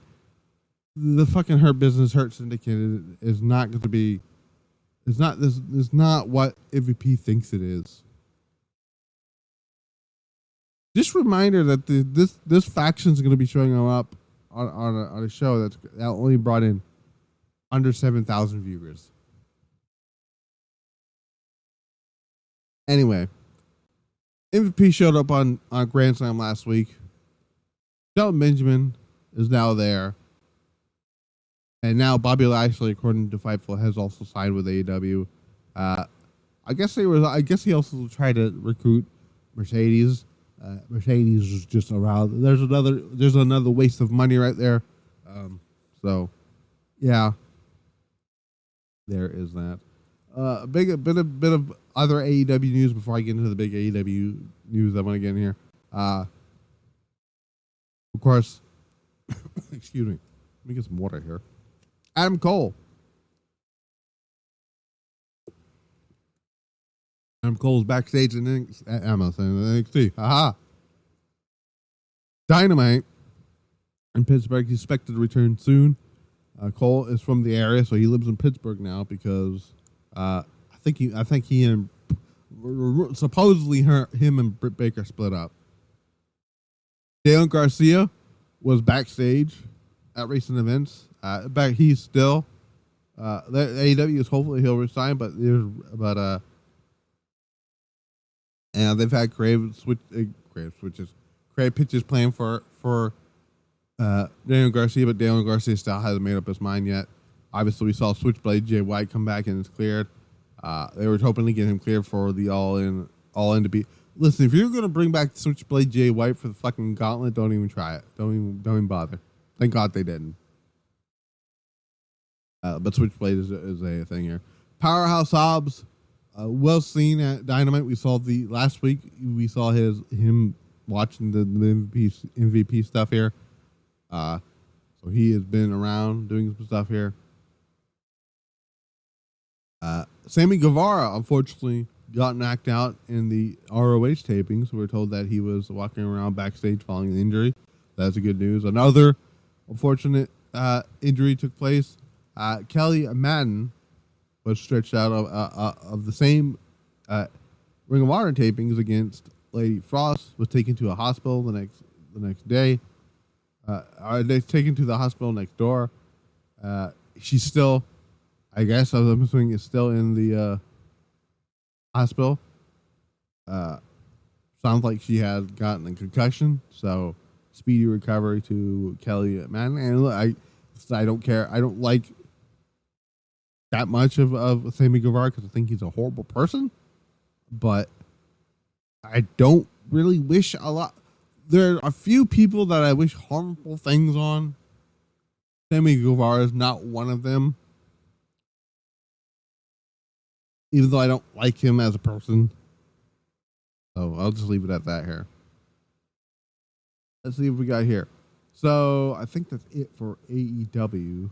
Speaker 1: the fucking Hurt Business, Hurt Syndicate is not going to be. It's not this. It's not what MVP thinks it is. Just reminder that this faction is going to be showing up on a show that only brought in under 7,000 viewers. Anyway, MVP showed up on Grand Slam last week. Shelton Benjamin is now there. And now Bobby Lashley, according to Fightful, has also signed with AEW. I guess he also tried to recruit Mercedes. Mercedes is just around. There's another waste of money right there. So yeah, there is that. A bit of other AEW news before I get into the big AEW news I want to get in here. Of course, excuse me. Let me get some water here. Adam Cole. Adam Cole's backstage in NXT. Haha. Dynamite in Pittsburgh. He's expected to return soon. Cole is from the area, so he lives in Pittsburgh now because I think he and supposedly him and Britt Baker split up. Daniel Garcia was backstage at recent events. He's still AEW is hopefully he'll resign, but and they've had creative pitches planned for Daniel Garcia, but Daniel Garcia still hasn't made up his mind yet. Obviously, we saw Switchblade Jay White come back and it's cleared. They were hoping to get him cleared for the All In to be. Listen, if you're gonna bring back Switchblade Jay White for the fucking gauntlet, don't even try it. Don't even bother. Thank God they didn't. But Switchblade is a thing here. Powerhouse Hobbs, well seen at Dynamite. We saw last week. We saw him watching the MVP stuff here. So he has been around doing some stuff here. Sammy Guevara, unfortunately, got knocked out in the ROH tapings. We're told that he was walking around backstage following the injury. That's a good news. Another unfortunate injury took place. Kelly Madden was stretched out of the same Ring of Honor tapings against Lady Frost. Was taken to a hospital the next day. They taken to the hospital next door. She's still, I guess, I'm assuming, is still in the hospital. Sounds like she had gotten a concussion. So speedy recovery to Kelly Madden. And look, I don't care. I don't like that much of Sammy Guevara because I think he's a horrible person. But I don't really wish a lot. There are a few people that I wish harmful things on. Sammy Guevara is not one of them. Even though I don't like him as a person. So I'll just leave it at that here. Let's see what we got here. So I think that's it for AEW. I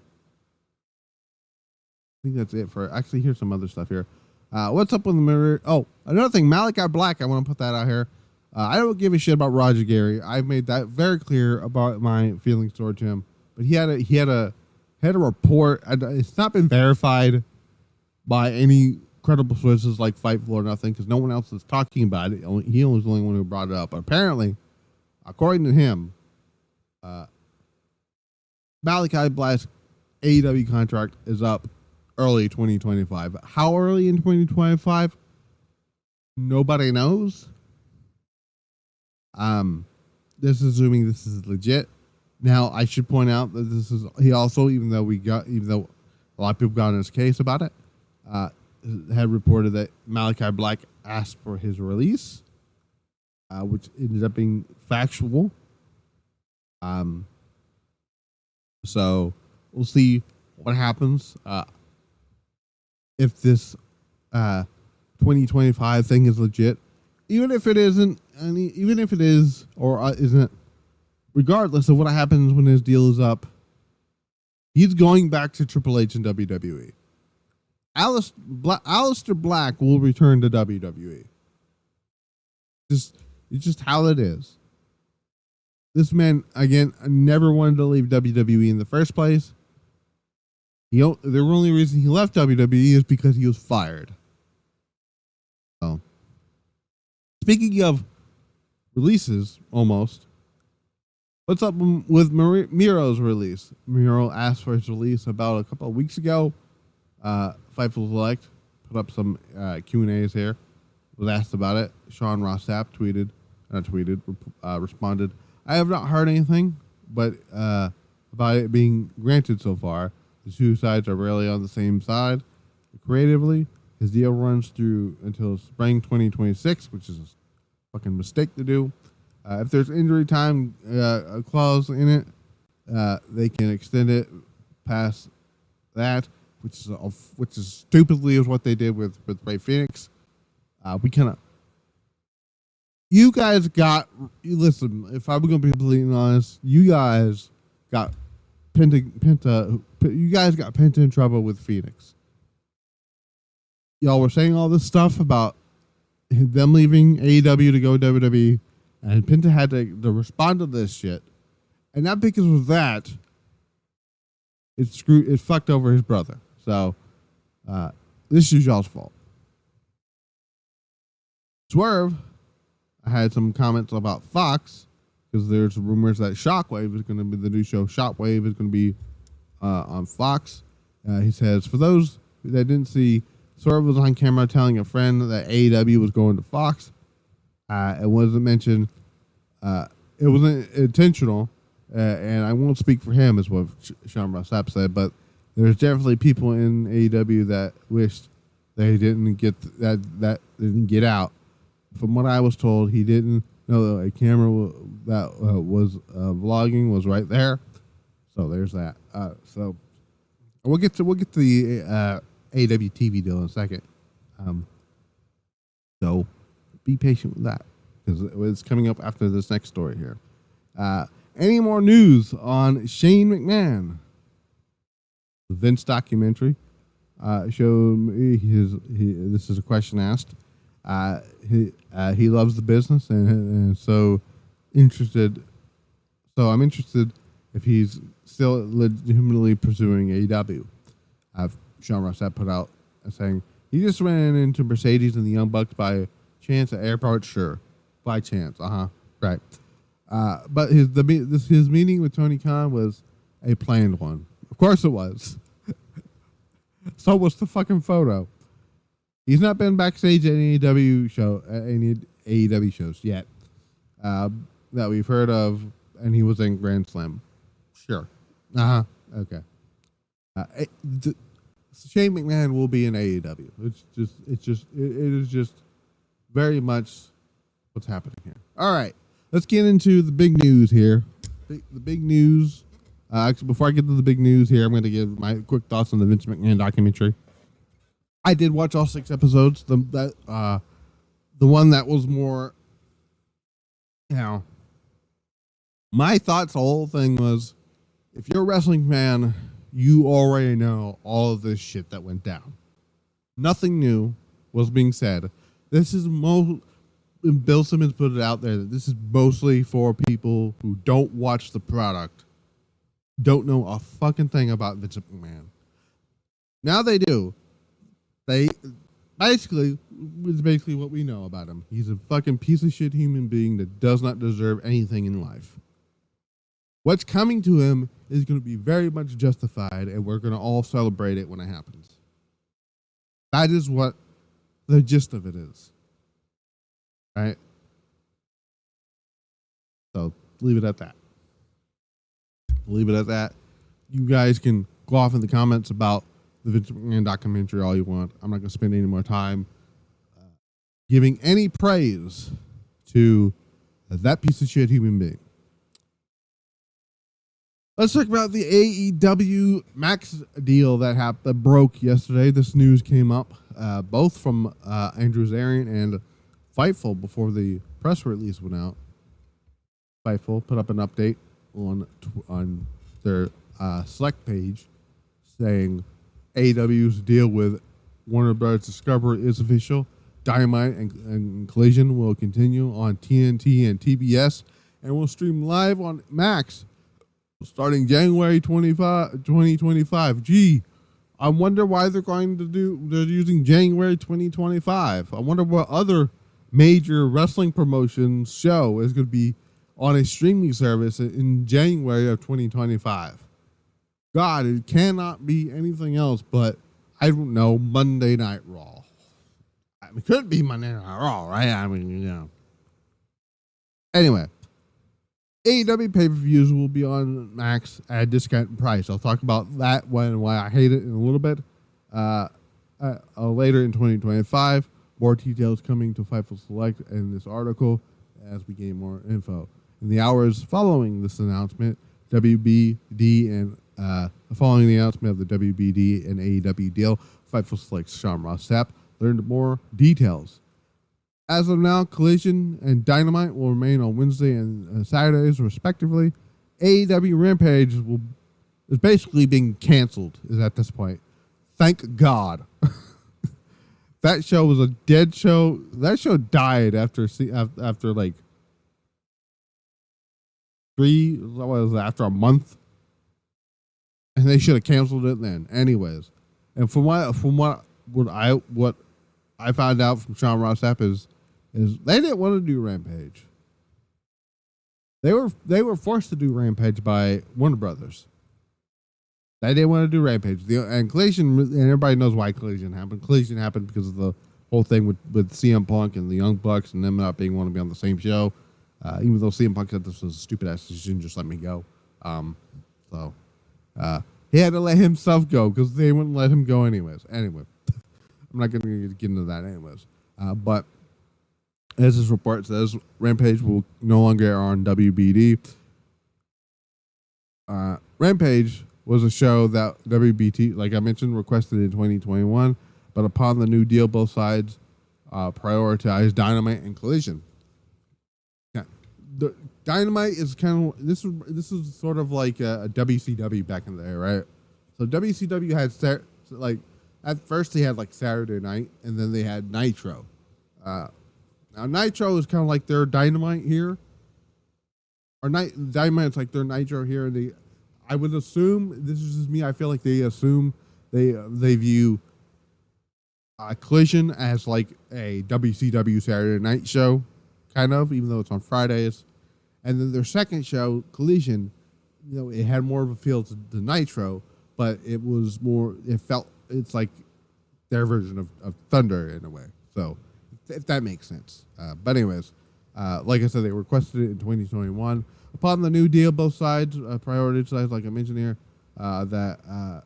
Speaker 1: think that's it for. Actually, here's some other stuff here. What's up with the mirror? Oh, another thing, Malachi Black. I want to put that out here. I don't give a shit about Roger Gary. I've made that very clear about my feelings towards him. But he had a report. It's not been verified by any credible sources like Fightful or nothing, because no one else is talking about it. He was the only one who brought it up. But apparently, according to him, Malachi Black's AEW contract is up early 2025. How early in 2025? Nobody knows. This is assuming this is legit. Now, I should point out that he also, even though a lot of people got on his case about it, had reported that Malachi Black asked for his release, which ended up being factual. So we'll see what happens. If this 2025 thing is legit, even if it isn't, even if it is or isn't, regardless of what happens when his deal is up, he's going back to Triple H and WWE. Aleister Black will return to WWE. It's just how it is. this man, again, never wanted to leave WWE in the first place. The only reason he left WWE is because he was fired. So, speaking of releases, almost, what's up with Miro's release? Miro asked for his release about a couple of weeks ago. Fightful Select put up some Q&As here. Was asked about it. Sean Ross Sapp responded, I have not heard anything but about it being granted so far. The two sides are rarely on the same side. Creatively, his deal runs through until spring 2026, which is a fucking mistake to do. If there's injury time clause in it, they can extend it past that, which is stupidly is what they did with Ray Phoenix. You guys got, listen, if I'm going to be completely honest, you guys got Penta in trouble with Phoenix. Y'all were saying all this stuff about them leaving AEW to go WWE, and Penta had to respond to this shit. And not because of that, it fucked over his brother. So, this is y'all's fault. Swerve, I had some comments about Fox, because there's rumors that Shockwave is going to be the new show. Shockwave is going to be on Fox. He says, for those that didn't see, Swerve was on camera telling a friend that AEW was going to Fox. It wasn't mentioned. It wasn't intentional, and I won't speak for him, is what Sean Ross Sapp said, but there's definitely people in AEW that wished they didn't get that didn't get out. From what I was told, he didn't know that a camera that was vlogging was right there. So there's that. So we'll get to the AEW TV deal in a second. So be patient with that, because it's coming up after this next story here. Any more news on Shane McMahon? The Vince documentary showed me this is a question asked. He loves the business and so interested. So I'm interested if he's still legitimately pursuing AEW. Sean Ross Sapp put out saying he just ran into Mercedes and the Young Bucks by chance at airport. Sure, by chance. Right. But his meeting with Tony Khan was a planned one. Of course it was. So was the fucking photo. He's not been backstage at any AEW shows yet that we've heard of, and he was in Grand Slam. Sure. Okay. Shane McMahon will be in AEW. It is just very much what's happening here. All right, let's get into the big news here. The big news. Actually, before I get to the big news here, I'm going to give my quick thoughts on the Vince McMahon documentary. I did watch all 6 episodes. The one that was more, my thoughts, the whole thing was, if you're a wrestling fan, you already know all of this shit that went down. Nothing new was being said. This is Bill Simmons put it out there that this is mostly for people who don't watch the product, don't know a fucking thing about Vince McMahon. Now they do. It's basically what we know about him. He's a fucking piece of shit human being that does not deserve anything in life. What's coming to him is going to be very much justified, and we're going to all celebrate it when it happens. That is what the gist of it is. Right? So, leave it at that. You guys can go off in the comments about the Vince McMahon documentary all you want. I'm not going to spend any more time giving any praise to that piece of shit human being. Let's talk about the AEW Max deal that broke yesterday. This news came up both from Andrew Zarian and Fightful before the press release went out. Fightful put up an update on their Select page saying AEW's deal with Warner Bros. Discovery is official. Dynamite and Collision will continue on TNT and TBS, and will stream live on Max starting January 2025. Gee, I wonder why they're using January 2025. I wonder what other major wrestling promotions show is going to be on a streaming service in January of 2025. God, it cannot be anything else but, I don't know, Monday Night Raw. I mean, it could be Monday Night Raw, right? I mean, you know. Anyway, AEW pay-per-views will be on Max at a discounted price. I'll talk about that and why I hate it in a little bit. Later in 2025, more details coming to Fightful Select in this article as we gain more info. In the hours following this announcement, WBD and following the announcement of the WBD and AEW deal, Fightful Select's Sean Ross Sapp learned more details. As of now, Collision and Dynamite will remain on Wednesday and Saturdays, respectively. AEW Rampage is basically being canceled. Is at this point. Thank God. That show was a dead show. That show died after like after a month, and they should have canceled it then. Anyways, and from what I found out from Sean Ross Sapp is they didn't want to do Rampage. They were forced to do Rampage by Warner Brothers. They didn't want to do Rampage. And Collision, and everybody knows why Collision happened. Collision happened because of the whole thing with CM Punk and the Young Bucks and them not being want to be on the same show. Even though CM Punk said this was a stupid ass decision, just let me go. He had to let himself go because they wouldn't let him go anyways. Anyway, I'm not going to get into that anyways. But as this report says, Rampage will no longer air on WBD. Rampage was a show that WBT, like I mentioned, requested in 2021, but upon the new deal, both sides prioritized Dynamite and Collision. Yeah. The Dynamite is kind of this is sort of like a WCW back in the day, right? So WCW had at first they had like Saturday night, and then they had Nitro. Now Nitro is kind of like their Dynamite here, or Dynamite's like their Nitro here, and I would assume, this is just me, I feel like they assume they view Collision as like a WCW Saturday night show, kind of, even though it's on Fridays. And then their second show, Collision, it had more of a feel to Nitro, but it was more, it's like their version of Thunder in a way. So, if that makes sense. But anyways, like I said, they requested it in 2021. Upon the new deal, both sides prioritized, like I mentioned here, that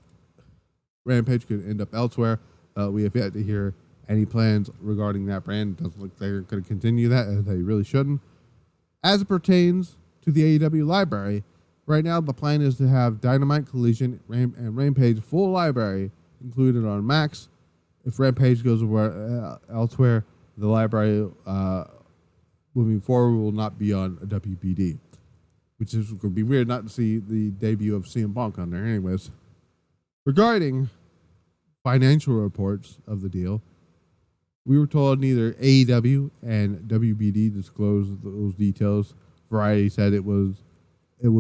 Speaker 1: Rampage could end up elsewhere. We have yet to hear any plans regarding that brand. It doesn't look like they're going to continue that, as they really shouldn't. As it pertains to the AEW library, right now the plan is to have Dynamite, Collision, and Rampage full library included on Max. If Rampage goes elsewhere, the library moving forward will not be on a WBD, which is going to be weird not to see the debut of CM Punk on there anyways. Regarding financial reports of the deal, we were told neither AEW and WBD disclosed those details. Variety said it would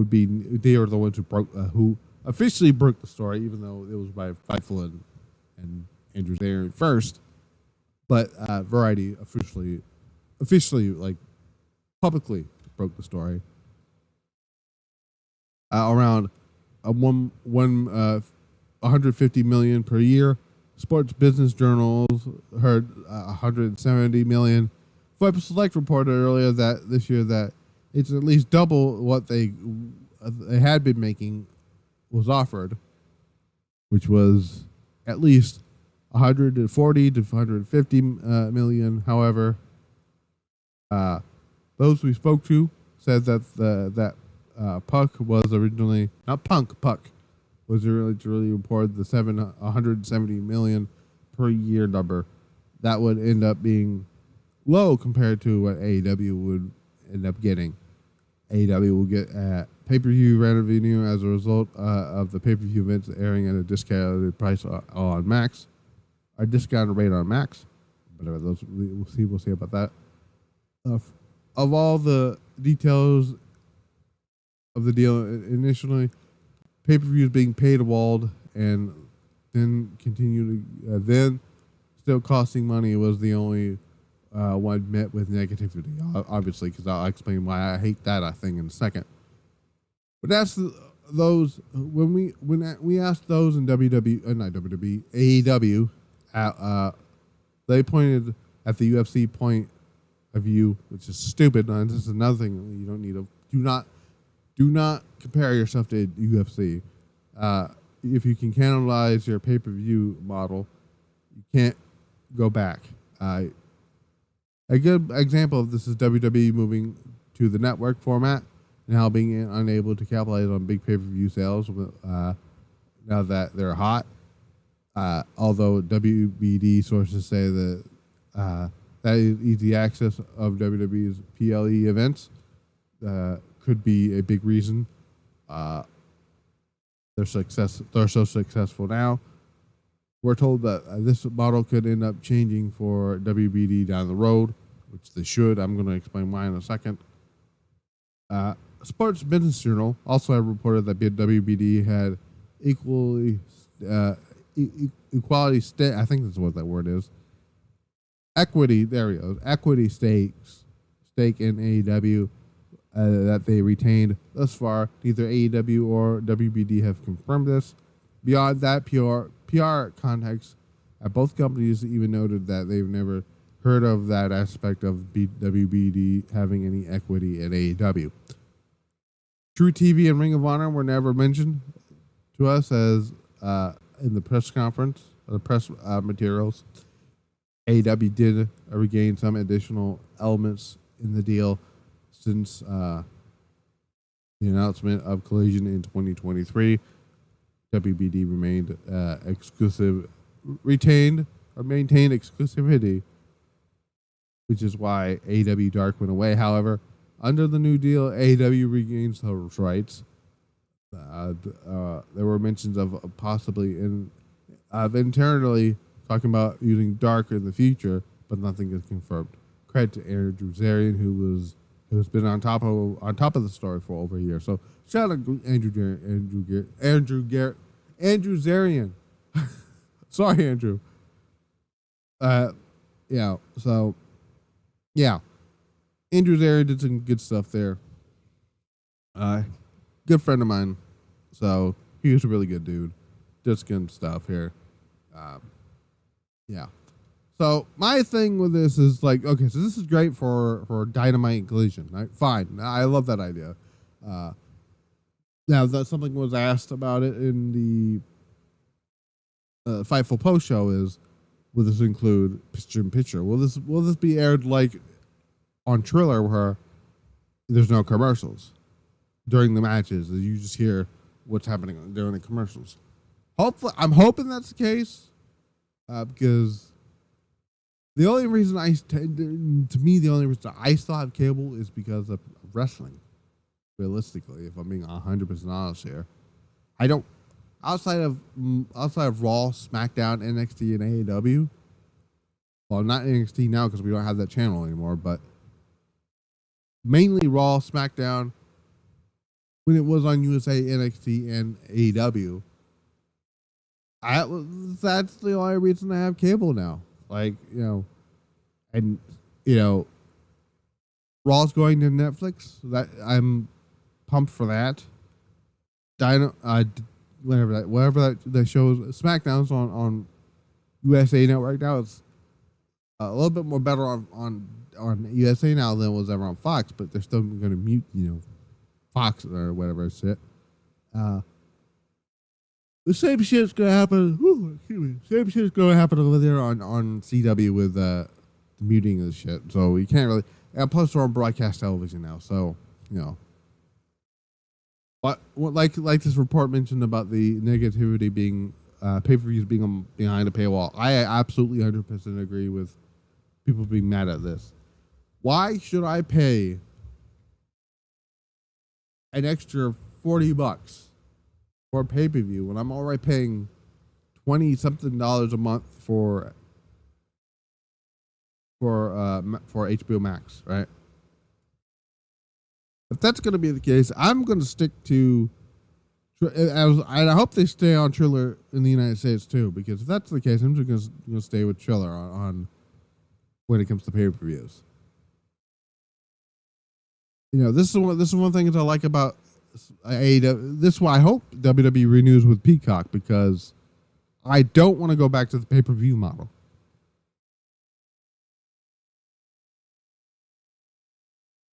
Speaker 1: be they are the ones who officially broke the story, even though it was by Fightful and Andrew Zarin first. But Variety officially like publicly broke the story. Around 150 million per year. Sports Business Journals heard 170 million. Fightful Select reported earlier that this year that it's at least double what they had been making was offered, which was at least 140 to 150 million. However, those we spoke to said that Puck was originally not Puck was originally reported the 170 million per year number. That would end up being low compared to what AEW would end up getting. AEW will get pay-per-view revenue as a result of the pay-per-view events airing at a discounted price on Max, or discounted rate on Max. Whatever those, we'll see about that. of all the details of the deal, initially pay-per-views being paywalled and then then still costing money was the only one met with negativity, obviously, because I'll explain why I hate that thing in a second. But that's those when we asked those in not WWE, AEW, they pointed at the UFC point of view, which is stupid. And this is another thing you don't need to do not compare yourself to UFC. If you can cannibalize your pay-per-view model, you can't go back. A good example of this is WWE moving to the network format and how being unable to capitalize on big pay-per-view sales now that they're hot. Although WBD sources say that that easy access of WWE's PLE events could be a big reason they're so successful now. We're told that this model could end up changing for WBD down the road, which they should. I'm going to explain why in a second. Sports Business Journal also have reported that WBD had equality stake. I think that's what that word is. Equity. There we go. Equity stake in AEW that they retained thus far. Neither AEW or WBD have confirmed this. Beyond that, PR contacts at both companies even noted that they've never heard of that aspect of WBD having any equity at AEW. True TV and Ring of Honor were never mentioned to us as in the press conference, or the press materials. AEW did regain some additional elements in the deal since the announcement of Collision in 2023. WBD maintained exclusivity, which is why AEW Dark went away. However, under the new deal, AEW regains those rights. There were mentions of possibly internally talking about using Dark in the future, but nothing is confirmed. Credit to Andrew Zarian, who's been on top of the story for over a year. So shout out to Andrew Zarian. Sorry, Andrew. Andrew Zarian did some good stuff there. Good friend of mine. So he was a really good dude. Just good stuff here. So my thing with this is like, okay, so this is great for Dynamite and Collision, right? Fine. I love that idea. Now that something was asked about it in the Fightful post show is, will this include picture-in-picture? Will this be aired like on Triller where there's no commercials during the matches? You just hear what's happening during the commercials. Hopefully, I'm hoping that's the case because the only reason I still have cable is because of wrestling. Realistically, if I'm being 100% honest here, I don't. Outside of Raw, SmackDown, NXT, and AEW. Well, not NXT now because we don't have that channel anymore, but mainly Raw, SmackDown. When it was on USA, NXT, and AEW, that's the only reason I have cable now. Like, Raw's going to Netflix. That I'm pumped for that. Whatever that shows, SmackDown's on USA Network now. It's a little bit more better on USA now than it was ever on Fox, but they're still going to mute, Fox or whatever shit. The same shit's going to happen. Same shit's going to happen over there on CW with the muting of the shit. So you can't really. And plus, we're on broadcast television now, so But like this report mentioned about the negativity being pay-per-views being behind a paywall, I absolutely 100% agree with people being mad at this. Why should I pay an extra $40 for a pay-per-view when I'm already paying $20-something a month for HBO Max, right? If that's going to be the case, I'm going to stick to. I hope they stay on Triller in the United States too, because if that's the case, I'm just going to stay with Triller on when it comes to pay-per-views. This is one thing that I like about AEW. This is why I hope WWE renews with Peacock, because I don't want to go back to the pay-per-view model.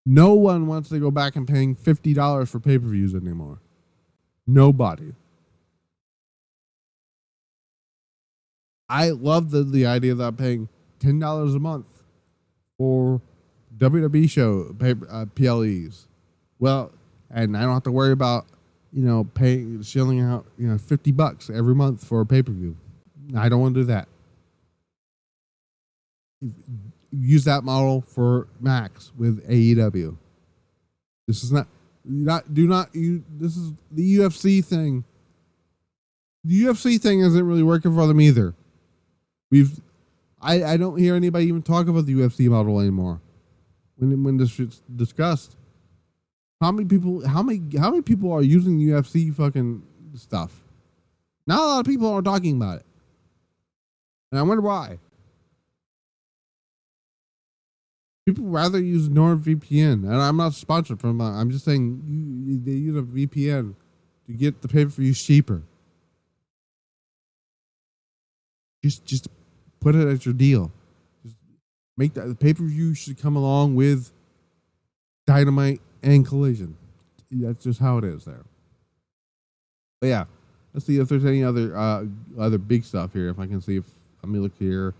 Speaker 1: No one wants to go back and paying $50 for pay-per-views anymore. Nobody. I love the idea that I'm paying $10 a month for WWE show PLEs. Well, and I don't have to worry about shelling out $50 every month for a pay-per-view. I don't want to do that. Use that model for Max with AEW. This is this is the UFC thing. The UFC thing isn't really working for them either. I don't hear anybody even talk about the UFC model anymore. When this shit's discussed, how many people are using UFC fucking stuff? Not a lot of people are talking about it, and I wonder why. People rather use NordVPN, and I'm not sponsored from. I'm just saying they use a VPN to get the pay-per-views cheaper. Just put it as your deal. Just make that the pay-per-view should come along with Dynamite and Collision. That's just how it is there. But yeah, let's see if there's any other big stuff here. If I can see let me look here.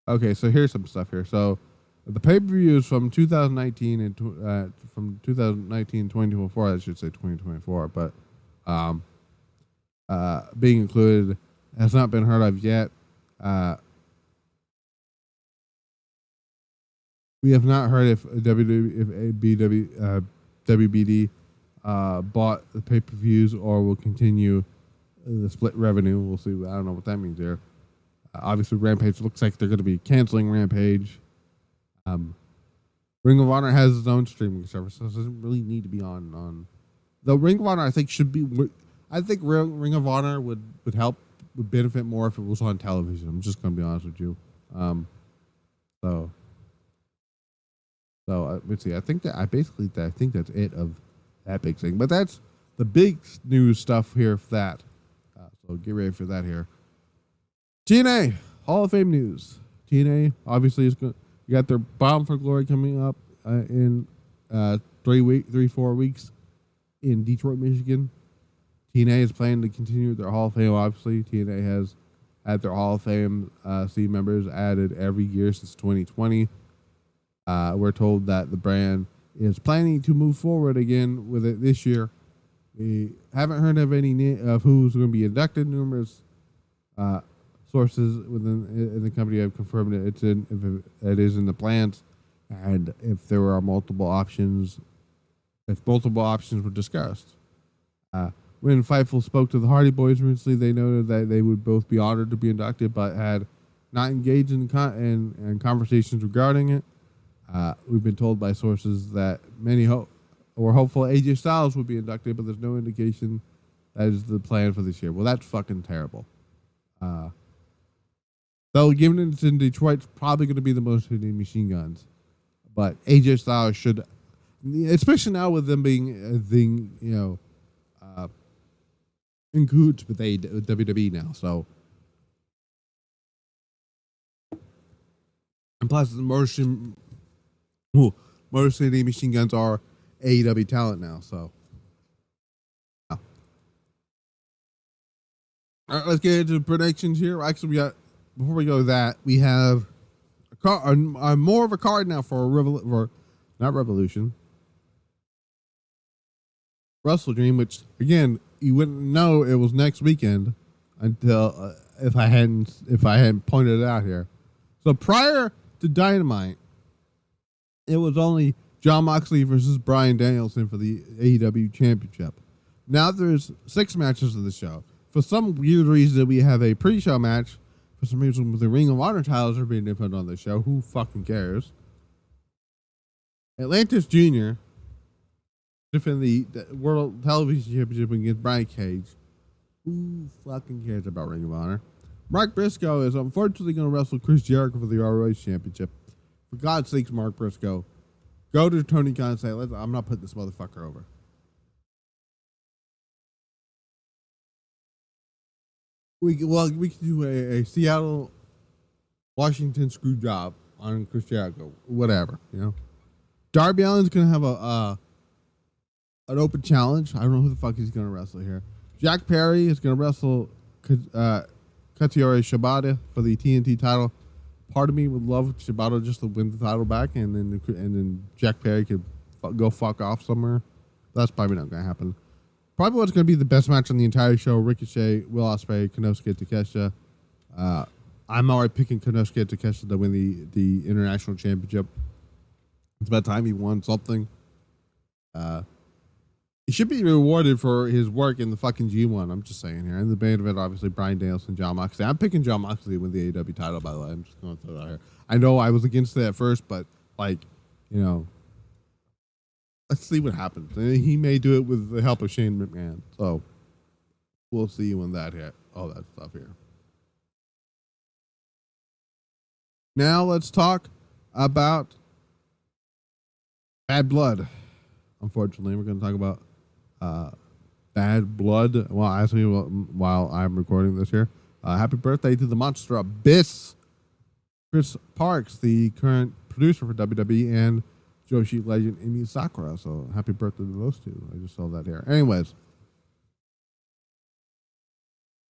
Speaker 1: Okay, so here's some stuff here. So the pay-per-views from 2019 and from 2019 2024, I should say 2024, but being included has not been heard of yet. We have not heard if WBD bought the pay-per-views or will continue the split revenue. We'll see. I don't know what that means there. Obviously, Rampage looks like they're going to be canceling Rampage. Ring of Honor has its own streaming service, so it doesn't really need to be on. Though Ring of Honor, I think, should be. I think Ring of Honor would benefit more if it was on television. I'm just going to be honest with you. So let's see. I think that's it of that big thing. But that's the big news stuff here for that. So get ready for that here. TNA Hall of Fame news. TNA obviously is going. You got their Bound for Glory coming up in 4 weeks in Detroit, Michigan. TNA is planning to continue their Hall of Fame. Obviously, TNA has had their Hall of Fame C members added every year since 2020. We're told that the brand is planning to move forward again with it this year. We haven't heard of any of who's going to be inducted. Numerous sources within the company have confirmed that it is in the plans, and if there are multiple options, if multiple options were discussed. When Fightful spoke to the Hardy Boys recently, they noted that they would both be honored to be inducted, but had not engaged in conversations regarding it. We've been told by sources that many were hopeful AJ Styles would be inducted, but there's no indication that is the plan for this year. Well, that's fucking terrible. Though, given it's in Detroit, it's probably going to be the most hitting Machine Guns. But AJ Styles should, especially now with them being in cahoots with WWE now. So, and plus, Motor City Machine Guns are AEW talent now. So, all right, let's get into predictions here. Actually, before we go to that, we have more of a card now for not Revolution, WrestleDream, which again you wouldn't know it was next weekend until if I hadn't pointed it out here. So prior to Dynamite, it was only Jon Moxley versus Bryan Danielson for the AEW Championship. Now there's 6 matches of the show. For some weird reason, we have a pre-show match. For some reason, the Ring of Honor titles are being put on the show. Who fucking cares? Atlantis Jr. defend the World Television Championship against Brian Cage. Who fucking cares about Ring of Honor? Mark Briscoe is unfortunately going to wrestle Chris Jericho for the ROH Championship. For God's sakes, Mark Briscoe, go to Tony Khan and say, I'm not putting this motherfucker over. We can do a Seattle, Washington screw job on Chris Jericho, whatever, you know. Darby Allin's going to have an open challenge. I don't know who the fuck he's going to wrestle here. Jack Perry is going to wrestle Katsuyori Shibata for the TNT title. Part of me would love Shibata just to win the title back, and then Jack Perry could go fuck off somewhere. That's probably not going to happen. Probably what's going to be the best match on the entire show: Ricochet, Will Ospreay, Konosuke Takeshita. I'm already picking Konosuke Takeshita to win the international championship. It's about time he won something. He should be rewarded for his work in the fucking G1. I'm just saying here. In the main event, obviously, Bryan Danielson, Jon Moxley. I'm picking Jon Moxley to win the AEW title, by the way. I'm just going to throw that out here. I know I was against it at first, but, like, you know, let's see what happens. And he may do it with the help of Shane McMahon. So, we'll see when that hit. All that stuff here. Now, let's talk about Bad Blood. Unfortunately, we're going to talk about Bad Blood. Well, actually, while I'm recording this here, happy birthday to the Monster Abyss, Chris Parks, the current producer for WWE, and Joshi legend Emi Sakura. So happy birthday to those two. I just saw that here. Anyways,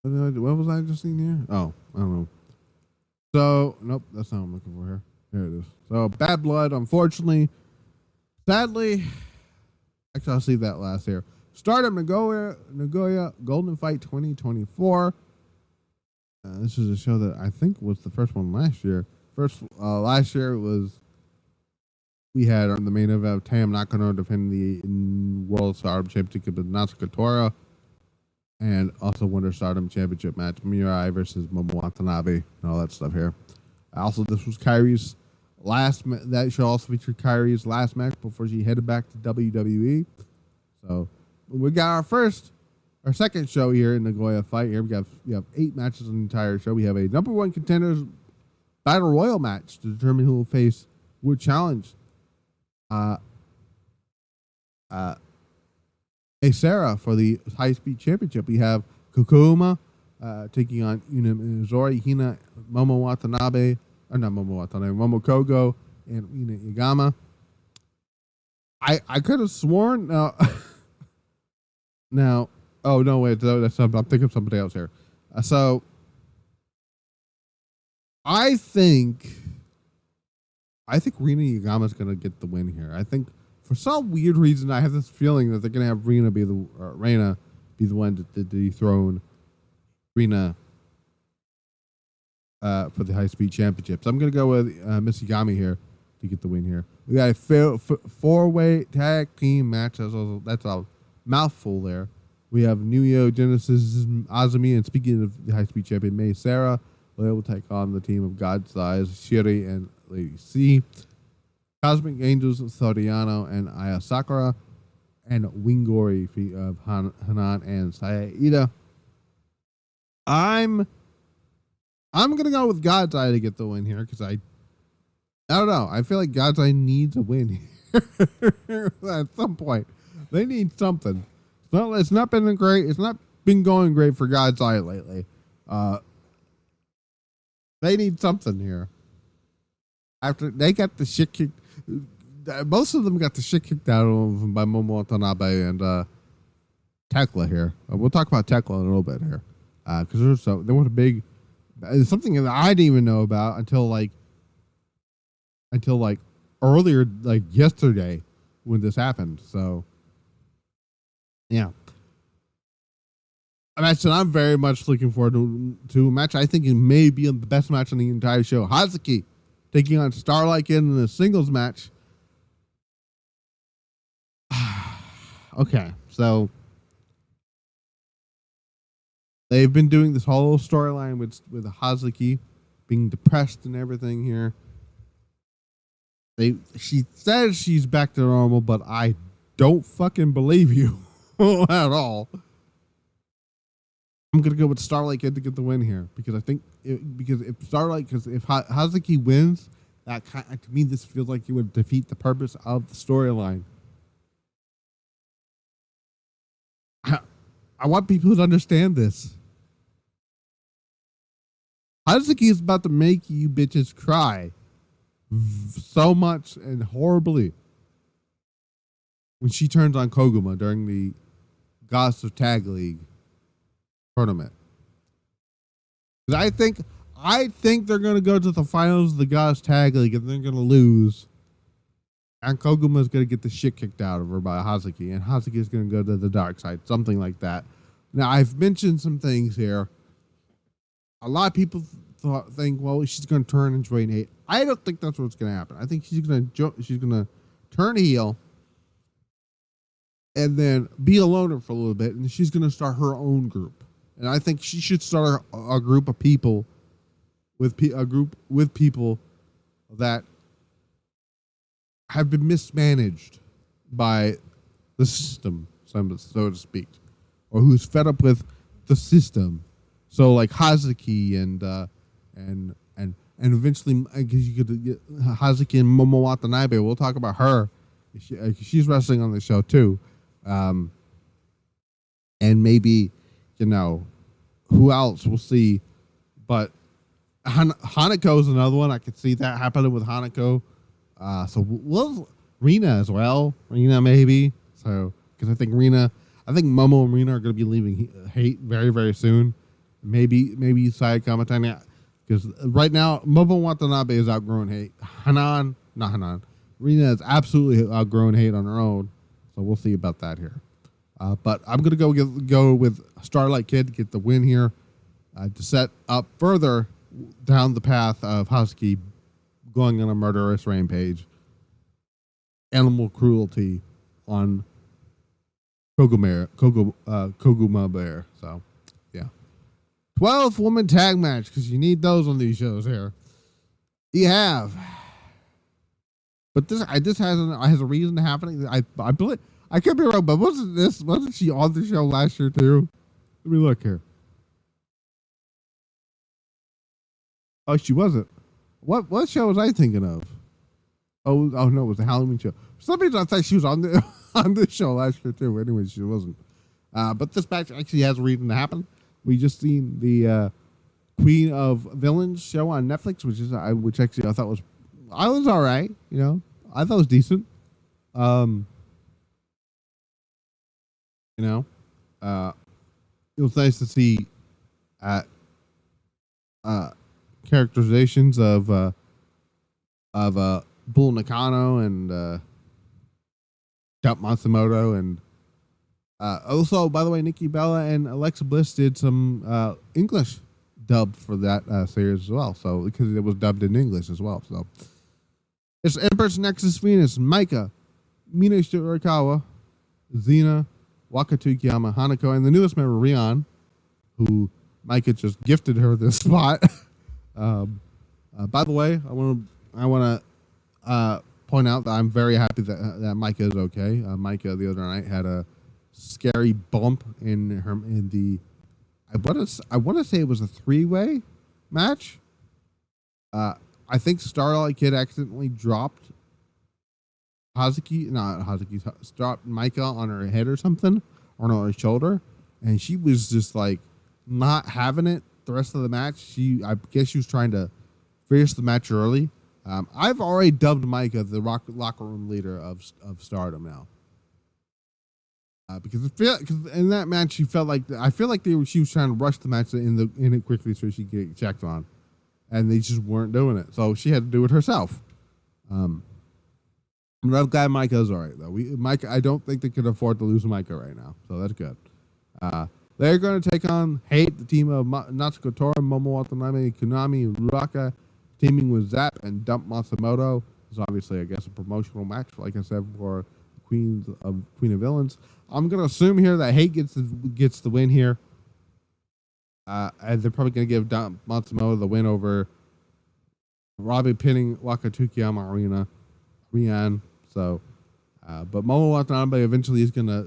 Speaker 1: what was I just seeing here? Oh, I don't know. So nope, that's not what I'm looking for here. There it is. So Bad Blood, unfortunately, sadly. Actually, I'll leave that last here. Stardom Nagoya Golden Fight 2024. This is a show that I think was the first one last year. Last year we had on the main event Tam Nakano defending the World Stardom Championship with Natsuko Tora, and also Winter Stardom Championship match Mirai versus Momo Watanabe and all that stuff here. Also, this was Kairi's that show also featured Kairi's last match before she headed back to WWE. So we got our second show here in Nagoya Fight. Here we have 8 matches on the entire show. We have a number 1 contenders battle royal match to determine who would challenge Sarah for the high speed championship. We have Kokuma taking on Una Mizori, Hina, Momo Watanabe. Not Momo Watanabe, Momo Kogo, and Ina Igama. I could have sworn now. Oh no, wait, I'm thinking of somebody else here. So I think Rina Igama's gonna get the win here. I think for some weird reason I have this feeling that they're gonna have Rina be the one to dethrone Rina. For the high-speed championships. I'm going to go with Miss Igami here to get the win here. We got a 4-way tag team match. That's a mouthful there. We have Nuyo, Genesis, Azumi, and speaking of the high-speed champion, May Sarah, will take on the team of God's Eyes, Shiri, and Lady C. Cosmic Angels, Soriano, and Aya Sakura, and Wingori of Hanan and Saida. I'm going to go with God's Eye to get the win here because I don't know. I feel like God's Eye needs a win here at some point. They need something. It's not been great. It's not been going great for God's Eye lately. They need something here. After they got the shit kicked, most of them got the shit kicked out of them by Momo Watanabe and Tekla here. We'll talk about Tekla in a little bit here because there was a big. It's something that I didn't even know about until earlier, like yesterday when this happened. So, yeah. A match that I'm very much looking forward to a match I think it may be the best match on the entire show. Hazuki taking on Starlight in a singles match. Okay, so they've been doing this whole storyline with Hazuki being depressed and everything here. She says she's back to normal, but I don't fucking believe you at all. I'm gonna go with Starlight Kid to get the win here because I think if Hazuki wins, to me this feels like it would defeat the purpose of the storyline. I want people to understand this. Hazuki is about to make you bitches cry so much and horribly when she turns on Koguma during the Gods of Tag League tournament. I think they're going to go to the finals of the Gods Tag League and they're going to lose. And Koguma is going to get the shit kicked out of her by Hazuki. And Hazuki is going to go to the dark side. Something like that. Now, I've mentioned some things here. A lot of people think, well, she's going to turn and join hate. I don't think that's what's going to happen. I think she's going to turn heel and then be a loner for a little bit. And she's going to start her own group. And I think she should start a group of people with people that have been mismanaged by the system, so to speak, or who's fed up with the system. So like Hazuki and eventually, because you could get Hazuki and Momo Watanabe. We'll talk about her. She's wrestling on the show too, and maybe who else we'll see, but Hanako is another one. I could see that happening with Hanako. So we'll Rina as well. Rina maybe. So because I think Momo and Rina are going to be leaving Hate very, very soon. Maybe Saya Kamatani. Because right now Momo Watanabe is outgrown Hate. Rina has absolutely outgrown Hate on her own. So we'll see about that here. But I'm going to go with Starlight Kid to get the win here to set up further down the path of Hazuki going on a murderous rampage, animal cruelty on Koguma Bear. So, yeah. 12-woman tag match, because you need those on these shows here. You have. But this has a reason to happen. I believe, I could be wrong, but wasn't she on the show last year too? Let me look here. Oh, she wasn't. What show was I thinking of? Oh no, it was the Halloween show. For some reason I thought she was on the show last year too. Anyway, she wasn't. But this match actually has a reason to happen. We just seen the Queen of Villains show on Netflix, which actually I thought was all right. I thought it was decent. It was nice to see characterizations of Bull Nakano and Jump Matsumoto, and also, by the way, Nikki Bella and Alexa Bliss did some English dub for that series as well. So because it was dubbed in English as well. So it's Empress Nexus Venus, Maika, Mina Shirakawa, Xena, Wakatukiyama, Hanako, and the newest member, Rion, who Maika just gifted her this spot. By the way, I want to point out that I'm very happy that Maika is okay. Maika the other night had a scary bump in the I want to say it was a 3-way match. I think Starlight Kid accidentally dropped dropped Maika on her head or something, or on her shoulder, and she was just like not having it the rest of the match. I guess she was trying to finish the match early. I've already dubbed Maika the locker room leader of Stardom now. Because in that match she felt like she was trying to rush the match in it quickly so she could get checked on, and they just weren't doing it. So she had to do it herself. I'm glad Maika's all right though. Maika, I don't think they could afford to lose Maika right now, so that's good. They're going to take on Hate, the team of Natsuko Tora, Momo Watanabe, Konami, and Ruaka, teaming with Zap and Dump Matsumoto. It's obviously, I guess, a promotional match, like I said, for Queen of Villains. I'm going to assume here that Hate gets the win here. And they're probably going to give Dump Matsumoto the win over Robbie pinning Wakatukiyama Arena. Rian. So, but Momo Watanabe eventually is gonna,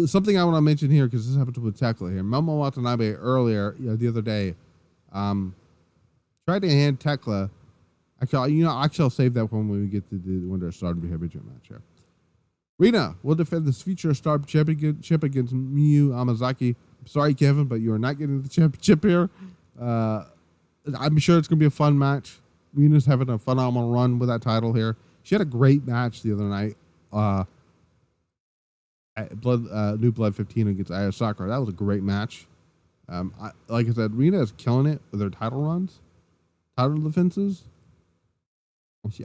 Speaker 1: something I want to mention here because this happened with Tekla here. Momo Watanabe earlier, the other day, tried to hand Tekla. Actually, I'll save that one when we get to the Winter Stardom Championship match here. Rina will defend this future Stardom Championship against Miyu Amazaki. I'm sorry, Kevin, but you are not getting the championship here. I'm sure it's going to be a fun match. Rina's having a phenomenal run with that title here. She had a great match the other night. New Blood 15 against Aya Sakura. That was a great match. Like I said, Rina is killing it with her title runs, title defenses.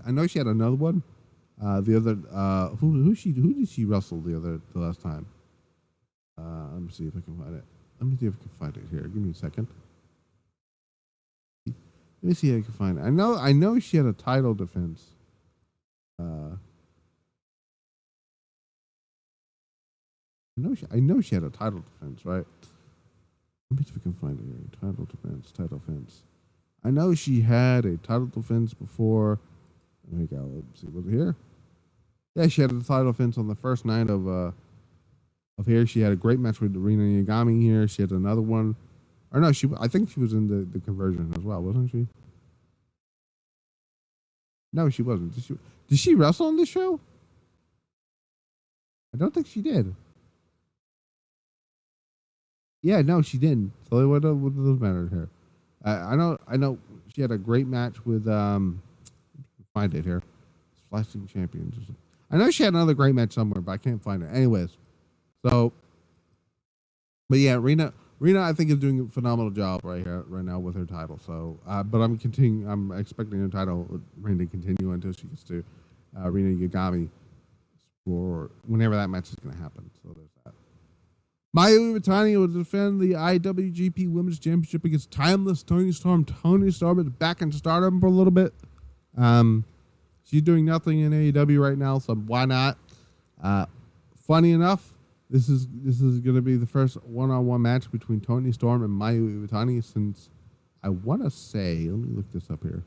Speaker 1: I know she had another one. The other who did she wrestle the last time? Let me see if I can find it. Let me see if I can find it here. Give me a second. Let me see if I can find it. I know she had a title defense. I know she had a title defense, right? Let me see if I can find it here. Title defense. I know she had a title defense before. Let me go. Let's see. Was it here? Yeah, she had a title defense on the first night of here. She had a great match with Rina Yagami here. She had another one. Or no, I think she was in the conversion as well, wasn't she? No, she wasn't. Did she wrestle on this show? I don't think she did. Yeah, no, she didn't. So what does matter here? I know she had a great match with find it here. Flashing Champions. I know she had another great match somewhere, but I can't find it. Anyways, but yeah, Rina I think is doing a phenomenal job right now with her title. So, but I'm expecting her title reign to continue until she gets to Rina Yagami for whenever that match is going to happen. So there's that. Mayu Iwatani will defend the IWGP Women's Championship against Timeless Toni Storm. Toni Storm is back in Stardom for a little bit. She's doing nothing in AEW right now, so why not? Funny enough, this is going to be the first one-on-one match between Toni Storm and Mayu Iwatani since I want to say. Let me look this up here.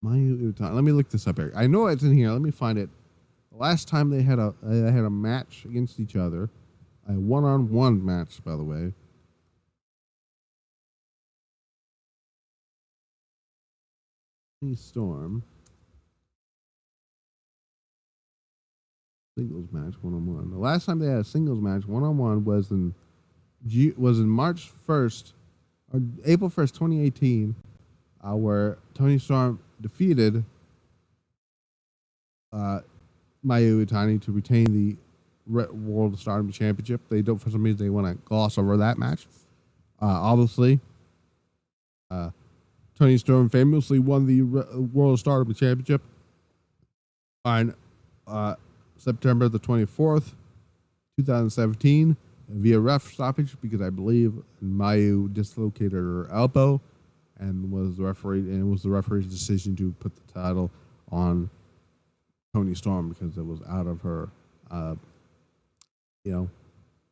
Speaker 1: Mayu Iwatani. Let me look this up here. I know it's in here. Let me find it. The last time they had a match against each other, a one-on-one match, by the way. Storm singles match one-on-one. The last time they had a singles match one-on-one was in March 1st or April 1st, 2018, where Toni Storm defeated Mayu Iwatani to retain the World Stardom Championship. They don't, for some reason, they want to gloss over that match. Obviously, Toni Storm famously won the World Stardom Championship on September the 24th, 2017, via ref stoppage because I believe Mayu dislocated her elbow, and it was the referee's decision to put the title on Toni Storm because it was out of her,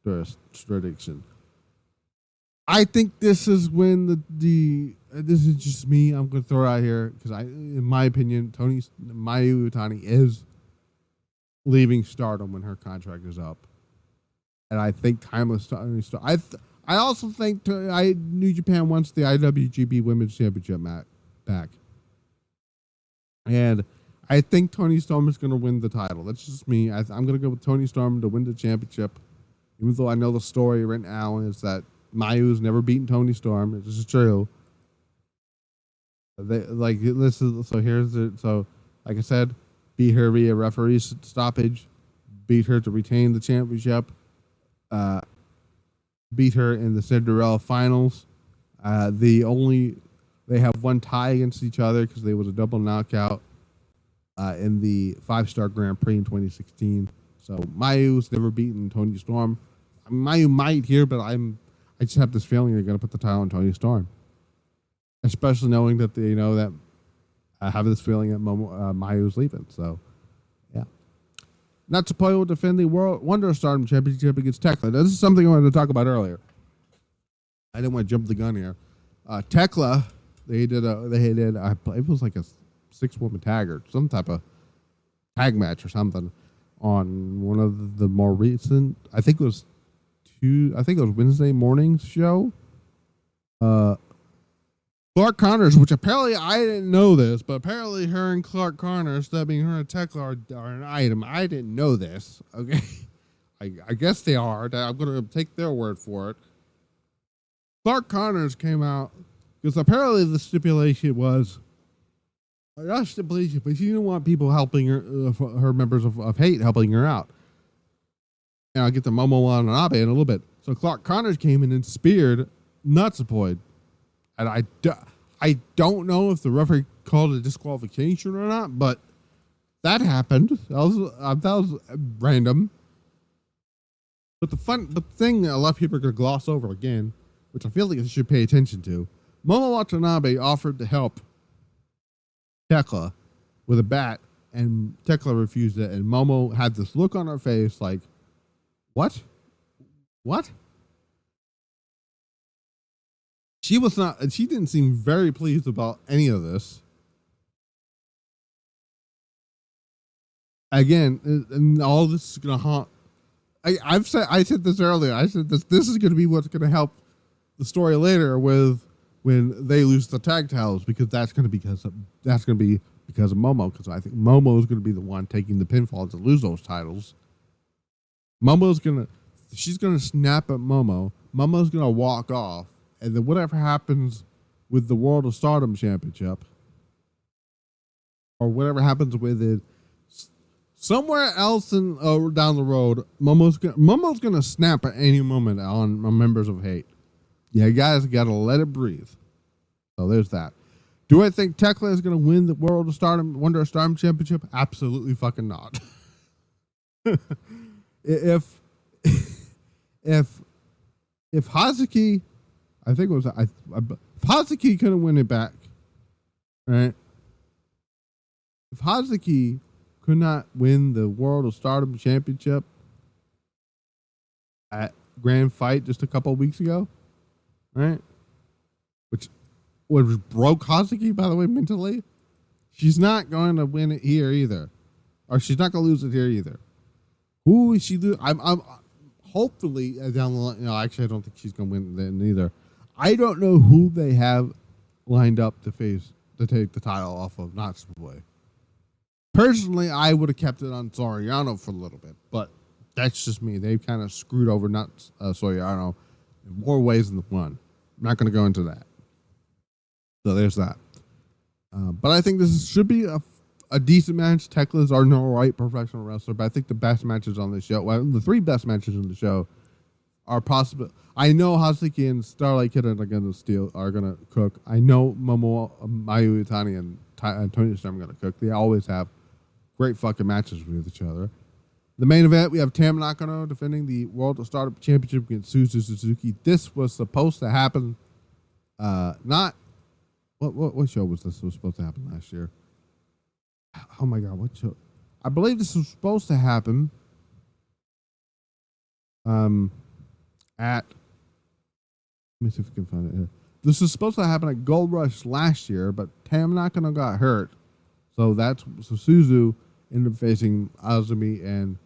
Speaker 1: jurisdiction. I think this is when this is just me. I'm going to throw it out here because in my opinion, Mayu Iwatani is leaving Stardom when her contract is up, and I think Timeless Toni Storm. I also think New Japan wants the IWGP Women's Championship back, and I think Toni Storm is going to win the title. That's just me. I'm going to go with Toni Storm to win the championship, even though I know the story right now is that Mayu's never beaten Toni Storm. This is true. Like I said, beat her via referee stoppage, beat her to retain the championship, beat her in the Cinderella finals. They have one tie against each other because there was a double knockout in the 5-star Grand Prix in 2016. So Mayu's never beaten Toni Storm. Mayu might here, but I just have this feeling they're going to put the title on Toni Storm, especially knowing that I have this feeling that Mayu's leaving. So, yeah. Natsupoi will defend the World Wonder Stardom Championship against Tekla. Now, this is something I wanted to talk about earlier. I didn't want to jump the gun here. Tekla, it was like a 6-woman tag or some type of tag match or something on one of the more recent. I think it was Wednesday morning's show. Clark Connors, which apparently I didn't know this, but apparently her and Clark Connors, that being her and Tekla, are an item. I didn't know this. Okay, I guess they are. I'm gonna take their word for it. Clark Connors came out because apparently the stipulation was not stipulation, but she didn't want people helping her, her members of Hate helping her out. And I'll get to Momo Watanabe in a little bit. So Clark Connors came in and speared Natsupoi. And I don't know if the referee called it a disqualification or not, but that happened. That was random. But the thing that a lot of people are going to gloss over again, which I feel like they should pay attention to, Momo Watanabe offered to help Tekla with a bat, and Tekla refused it, and Momo had this look on her face like, what? What? She didn't seem very pleased about any of this. Again, and all this is going to haunt. I said this earlier. I said this is going to be what's going to help the story later with when they lose the tag titles, because that's going to be because of Momo, because I think Momo is going to be the one taking the pinfall to lose those titles. She's going to snap at Momo. Momo's going to walk off. And then whatever happens with the World of Stardom Championship, or whatever happens with it, somewhere else down the road, Momo's gonna snap at any moment on members of Hate. Yeah, guys, gotta let it breathe. So there's that. Do I think Tekla is gonna win the World of Stardom, Wonder of Stardom Championship? Absolutely fucking not. if Hazuki, I think it was if Hazuki couldn't win it back, right? If Hazuki could not win the World of Stardom Championship at Grand Fight just a couple of weeks ago, right? Which broke Hazuki, by the way, mentally. She's not going to win it here either, or she's not going to lose it here either. Who is she lose? I'm hopefully down the line. No, actually, I don't think she's going to win then either. I don't know who they have lined up to take the title off of Natsupoi. Personally, I would have kept it on Soriano for a little bit, but that's just me. They've kind of screwed over Soriano in more ways than one. I'm not going to go into that. So there's that. But I think this should be a decent match. Tekla's are no right professional wrestler, but I think the best matches on the show, well, the three best matches on the show, are possible. I know Hazuki and Starlight Kid are going to cook. I know Momo, Mayu Iwatani, and Toni Storm are going to cook. They always have great fucking matches with each other. The main event, we have Tam Nakano defending the World of Stardom Championship against Suzu Suzuki. This was supposed to happen. What show was this? Was supposed to happen last year? Oh my god, what show? I believe this was supposed to happen. Let me see if we can find it here. This was supposed to happen at Gold Rush last year, but Tam Nakano got hurt. So Suzu ended up facing Azumi and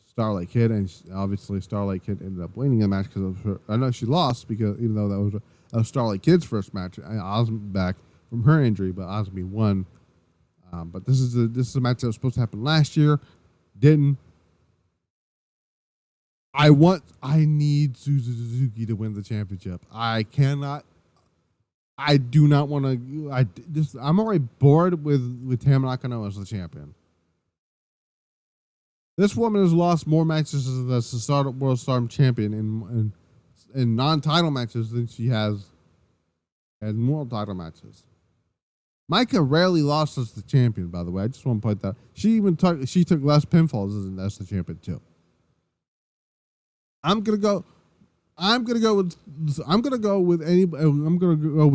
Speaker 1: Starlight Kid, and obviously Starlight Kid ended up winning the match because of her. I know she lost because even though that was Starlight Kid's first match, Azumi back from her injury, but Azumi won. But this is a match that was supposed to happen last year, didn't. I need Suzu Suzuki to win the championship. I do not want to. I'm already bored with Tam Nakano as the champion. This woman has lost more matches as the World Stardom champion in non-title matches than she has in world title matches. Micah rarely lost as the champion, by the way. I just want to point that. She took less pinfalls as the champion too. I'm gonna go with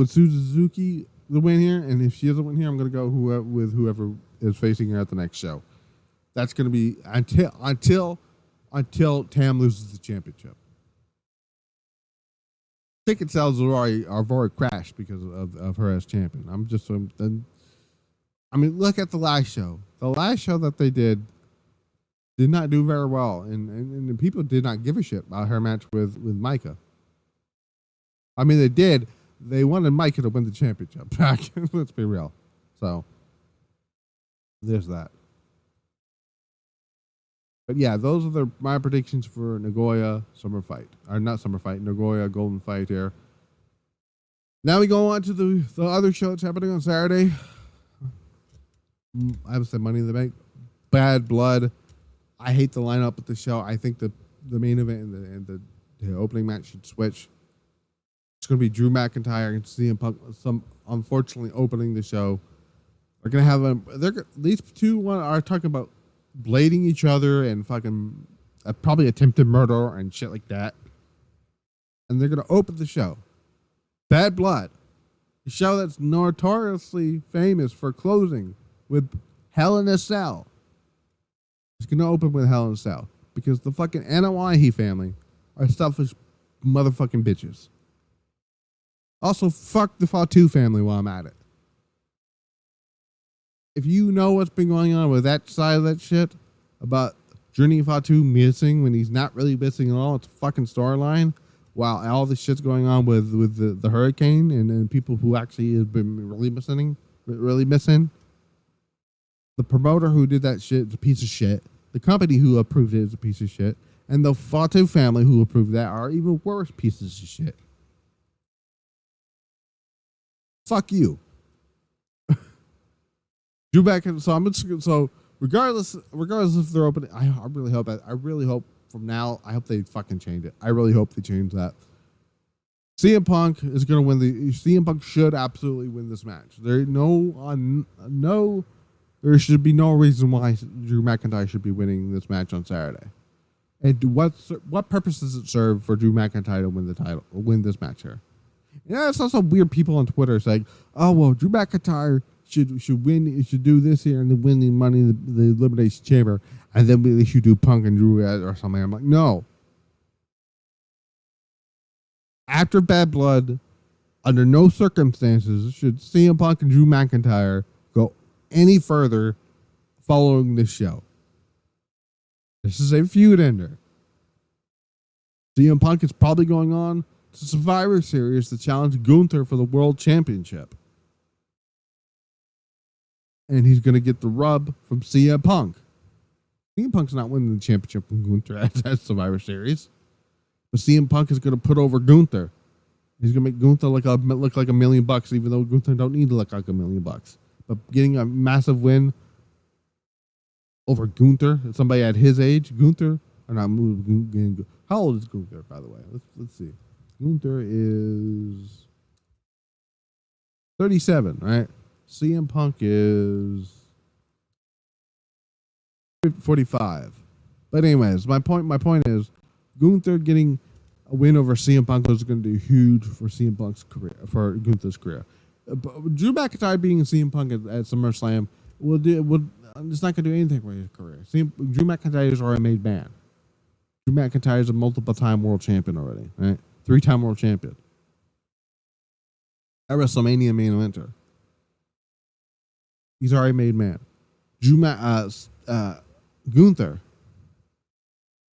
Speaker 1: Suzu Suzuki the win here, and if she doesn't win here, I'm gonna go with whoever is facing her at the next show. That's gonna be until Tam loses the championship. Ticket sales are already crashed because of her as champion. I mean, look at the last show. The last show that they did not do very well, and the people did not give a shit about her match with Micah. I mean, they did. They wanted Micah to win the championship back. Let's be real. So, there's that. But yeah, those are my predictions for Nagoya Summer Fight. Or not Summer Fight, Nagoya Golden Fight here. Now we go on to the other show that's happening on Saturday. I would say Money in the Bank. Bad Blood. I hate the lineup of the show. I think the main event and the opening match should switch. It's going to be Drew McIntyre and CM Punk. Unfortunately, opening the show. They're going to have these two are talking about blading each other and fucking probably attempted murder and shit like that. And they're going to open the show. Bad Blood. A show that's notoriously famous for closing with Hell in a Cell. It's going to open with Hell in a Cell. Because the fucking Anoa'i family are selfish motherfucking bitches. Also, fuck the Fatu family while I'm at it. If you know what's been going on with that side of that shit, about Journey Fatu missing when he's not really missing at all, it's a fucking storyline, while all this shit's going on with the hurricane and people who actually have been really missing. The promoter who did that shit is a piece of shit. The company who approved it is a piece of shit. And the Fatu family who approved that are even worse pieces of shit. Fuck you. Drew back, so regardless if they're open, I really hope from now, I hope they fucking change it. I really hope they change that. CM Punk is going to win CM Punk should absolutely win this match. There should be no reason why Drew McIntyre should be winning this match on Saturday. And what purpose does it serve for Drew McIntyre to win the title or win this match here? Yeah, I saw some weird people on Twitter saying, "Oh well, Drew McIntyre should win. Should do this here and then win the money in the Elimination Chamber, and then we should do Punk and Drew or something." I'm like, no. After Bad Blood, under no circumstances should CM Punk and Drew McIntyre go any further following this show. This is a feud ender. CM Punk is probably going on to Survivor Series to challenge Gunther for the World Championship. And he's going to get the rub from CM Punk. CM Punk's not winning the championship from Gunther at Survivor Series. But CM Punk is going to put over Gunther. He's going to make Gunther look like $1 million, even though Gunther don't need to look like $1 million. But getting a massive win over Gunther, somebody at his age, Gunther, or not, how old is Gunther, by the way? Let's see. Gunther is 37, right? CM Punk is 45. But anyways, my point is Gunther getting a win over CM Punk is going to do huge for CM Punk's career, for Gunther's career. Drew McIntyre being CM Punk at SummerSlam it's not going to do anything for his career. Drew McIntyre is already made man. Drew McIntyre is a multiple-time world champion already, right? 3-time world champion. At WrestleMania main eventer. He's already made man. Gunther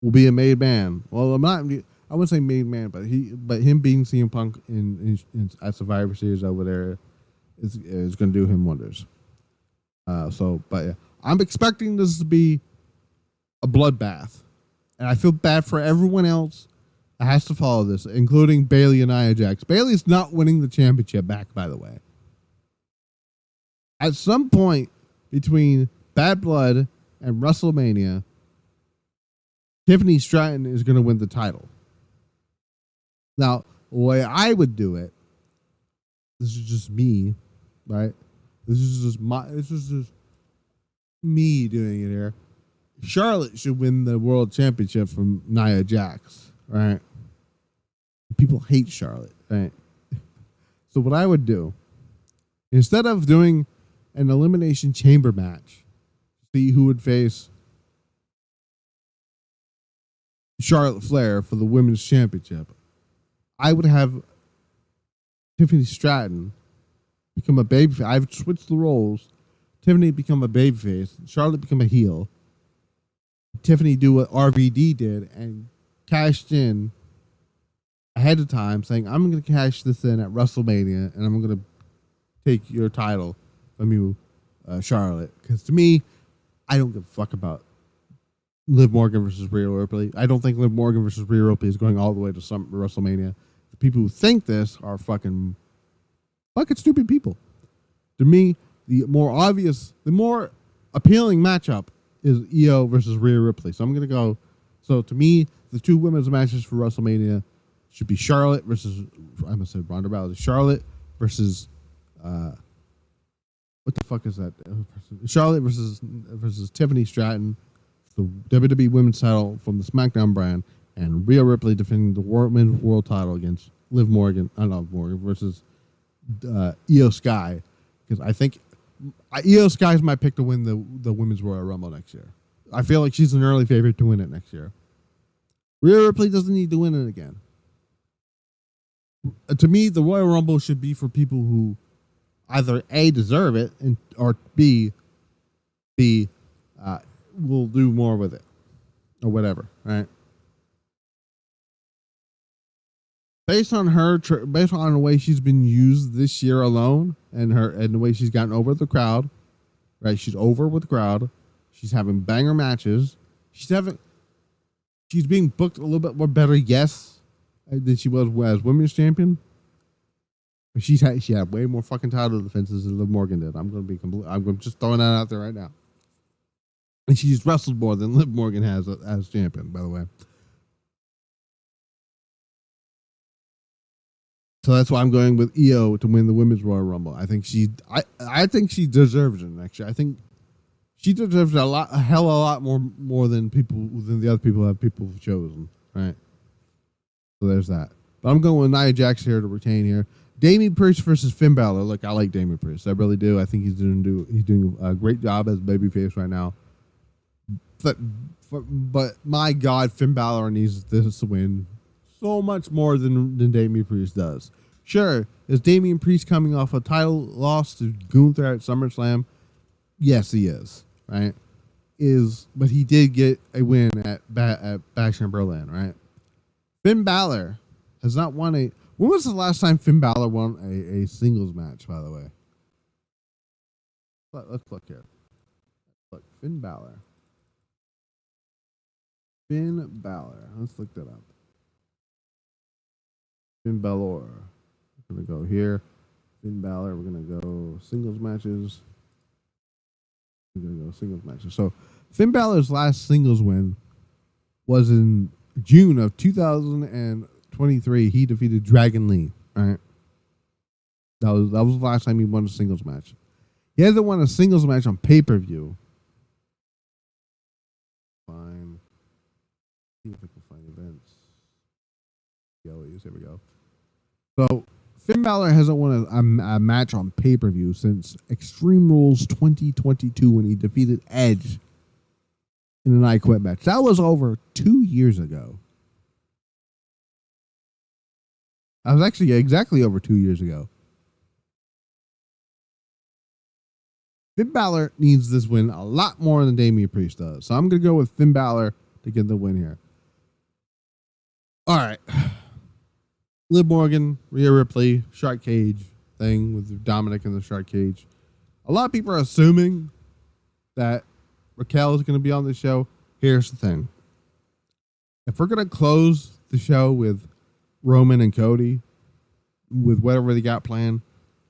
Speaker 1: will be a made man. Well, I wouldn't say made man, but him being CM Punk at Survivor Series over there is going to do him wonders. But yeah, I'm expecting this to be a bloodbath, and I feel bad for everyone else that has to follow this, including Bayley and Nia Jax. Bayley's not winning the championship back, by the way. At some point between Bad Blood and WrestleMania, Tiffany Stratton is going to win the title. Now, the way I would do it, this is just me, right? This is just me doing it here. Charlotte should win the world championship from Nia Jax, right? People hate Charlotte, right? So what I would do, instead of doing an Elimination Chamber match, see who would face Charlotte Flair for the women's championship, I would have Tiffany Stratton become a baby. I've switched the roles Tiffany become a babyface, Charlotte become a heel. Tiffany do what RVD did and cashed in ahead of time, saying, I'm going to cash this in at WrestleMania, and I'm going to take your title from you, Charlotte. Because to me, I don't give a fuck about Liv Morgan versus Rhea Ripley. I don't think Liv Morgan versus Rhea Ripley is going all the way to some WrestleMania. The people who think this are fucking stupid people. To me, the more appealing matchup is Io versus Rhea Ripley. So I'm going to go. So to me, the two women's matches for WrestleMania should be Charlotte versus, I almost said Ronda Rousey. Charlotte versus, what the fuck is that? Charlotte versus Tiffany Stratton, the WWE Women's title from the SmackDown brand, and Rhea Ripley defending the Women's World title against Liv Morgan, versus Io Sky. Because I think Io Sky is my pick to win the Women's Royal Rumble next year. I feel like she's an early favorite to win it next year. Rhea Ripley doesn't need to win it again. To me, the Royal Rumble should be for people who either A, deserve it, or B, will do more with it, or whatever, right? Based on the way she's been used this year alone, and the way she's gotten over the crowd, right? She's over with the crowd. She's having banger matches. She's being booked a little bit more better, yes, than she was as women's champion. But she had way more fucking title defenses than Liv Morgan did. I'm just throwing that out there right now. And she's wrestled more than Liv Morgan has as champion, by the way. So that's why I'm going with Io to win the Women's Royal Rumble. I think she deserves it next year. I think she deserves a hell of a lot more than the other people have chosen, right? So there's that. But I'm going with Nia Jax here to retain here. Damian Priest versus Finn Balor. Look, I like Damian Priest. I really do. I think he's doing a great job as babyface right now. But my God, Finn Balor needs this to win so much more than Damian Priest does. Sure, is Damian Priest coming off a title loss to Gunther at SummerSlam? Yes, he is. Right? But he did get a win at Bash in Berlin. Right? Finn Balor has not won a. When was the last time Finn Balor won a singles match? By the way, let's look here. Look, Finn Balor. Let's look that up. Finn Balor. We're going to go here. Finn Balor. We're going to go singles matches. So, Finn Balor's last singles win was in June of 2023. He defeated Dragon Lee. All right. That was the last time he won a singles match. He hasn't won a singles match on pay-per-view. Fine. See if I can find events. Here we go. So, Finn Balor hasn't won a match on pay-per-view since Extreme Rules 2022 when he defeated Edge in an I Quit match. That was over 2 years ago. That was actually exactly over 2 years ago. Finn Balor needs this win a lot more than Damian Priest does. So I'm going to go with Finn Balor to get the win here. All right. Liv Morgan, Rhea Ripley, Shark Cage thing with Dominic in the Shark Cage. A lot of people are assuming that Raquel is going to be on the show. Here's the thing. If we're going to close the show with Roman and Cody, with whatever they got planned,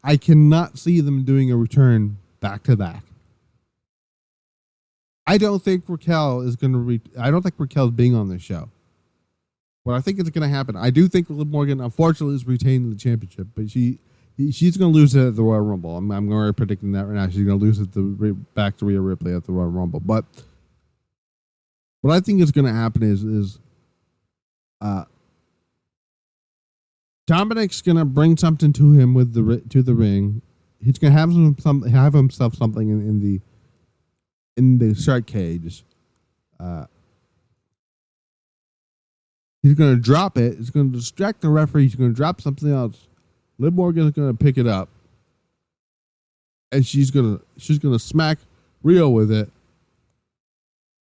Speaker 1: I cannot see them doing a return back to back. I don't think Raquel is going to. I don't think Raquel's being on this show. What I think is going to happen, I do think Liv Morgan, unfortunately, is retaining the championship, but she's going to lose it at the Royal Rumble. I'm already predicting that right now. She's going to lose it back to Rhea Ripley at the Royal Rumble. But what I think is going to happen is Dominic's going to bring something to him to the ring. He's going to have himself something in the Shark Cage. He's going to drop it. It's going to distract the referee. He's going to drop something else. Liv Morgan is going to pick it up. and she's gonna smack Rio with it,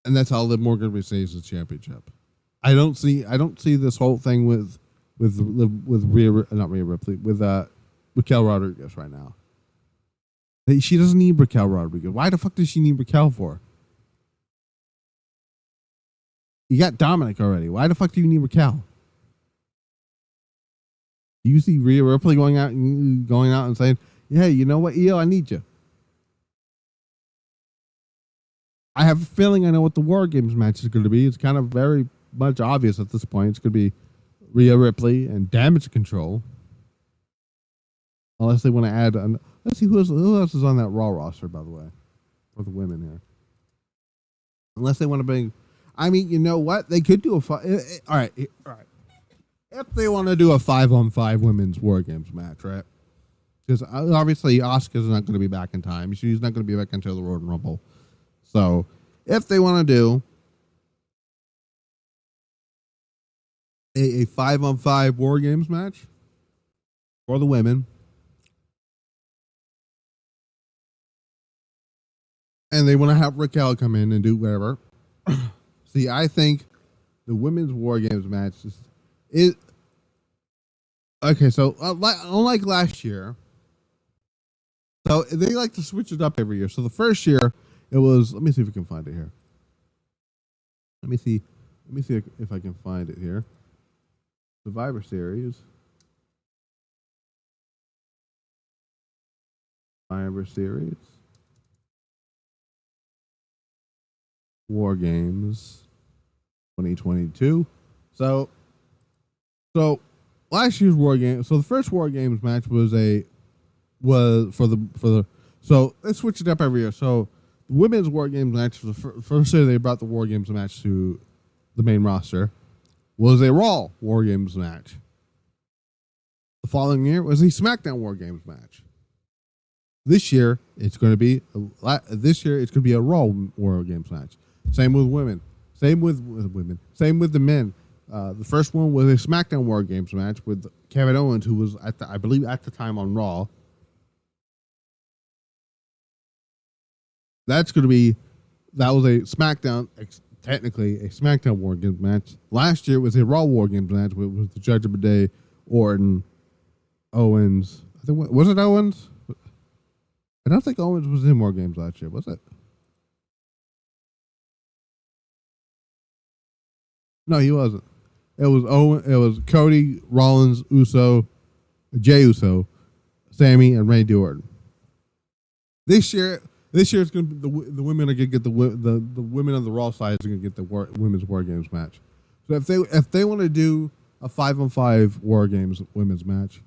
Speaker 1: and that's how Liv Morgan retains the championship. I don't see this whole thing with Raquel Rodriguez right now. She doesn't need Raquel Rodriguez. Why the fuck does she need Raquel for? You got Dominic already. Why the fuck do you need Raquel? Do you see Rhea Ripley going out and saying, "Yeah, you know what, Io, I need you." I have a feeling I know what the War Games match is going to be. It's kind of very much obvious at this point. It's going to be Rhea Ripley and Damage Control. Unless they want to add... let's see who else is on that Raw roster, by the way. For the women here. Unless they want to bring... I mean, you know what? They could do a... All right. If they want to do a 5-on-5 women's War Games match, right? Because obviously Asuka's not going to be back in time. She's not going to be back until the Royal Rumble. So, if they want to do a 5-on-5 War Games match for the women, and they want to have Raquel come in and do whatever. See, I think the women's War Games match is okay. So, unlike last year, so they like to switch it up every year. So the first year it was. Let me see if we can find it here. Let me see if I can find it here. Survivor Series. War Games 2022. So last year's War Games. So the first War Games match was for the. So they switch it up every year. So the women's War Games match, the first year they brought the War Games match to the main roster, was a Raw War Games match. The following year was a SmackDown War Games match. This year it's going to be a Raw War Games match. Same with women. Same with women. Same with the men. The first one was a SmackDown War Games match with Kevin Owens, who was I believe at the time on Raw. That was a SmackDown, technically a SmackDown War Games match. Last year was a Raw War Games match with the Judge of the Day, Orton, Owens. I think was it Owens? I don't think Owens was in War Games last year, was it? No, he wasn't. It was Owen. It was Cody, Rollins, Jey Uso, Sammy, and Randy Orton. This year it's going to be the women are going to get the women on the Raw side is going to get the women's War Games match. So if they want to do a 5-on-5 War Games women's match,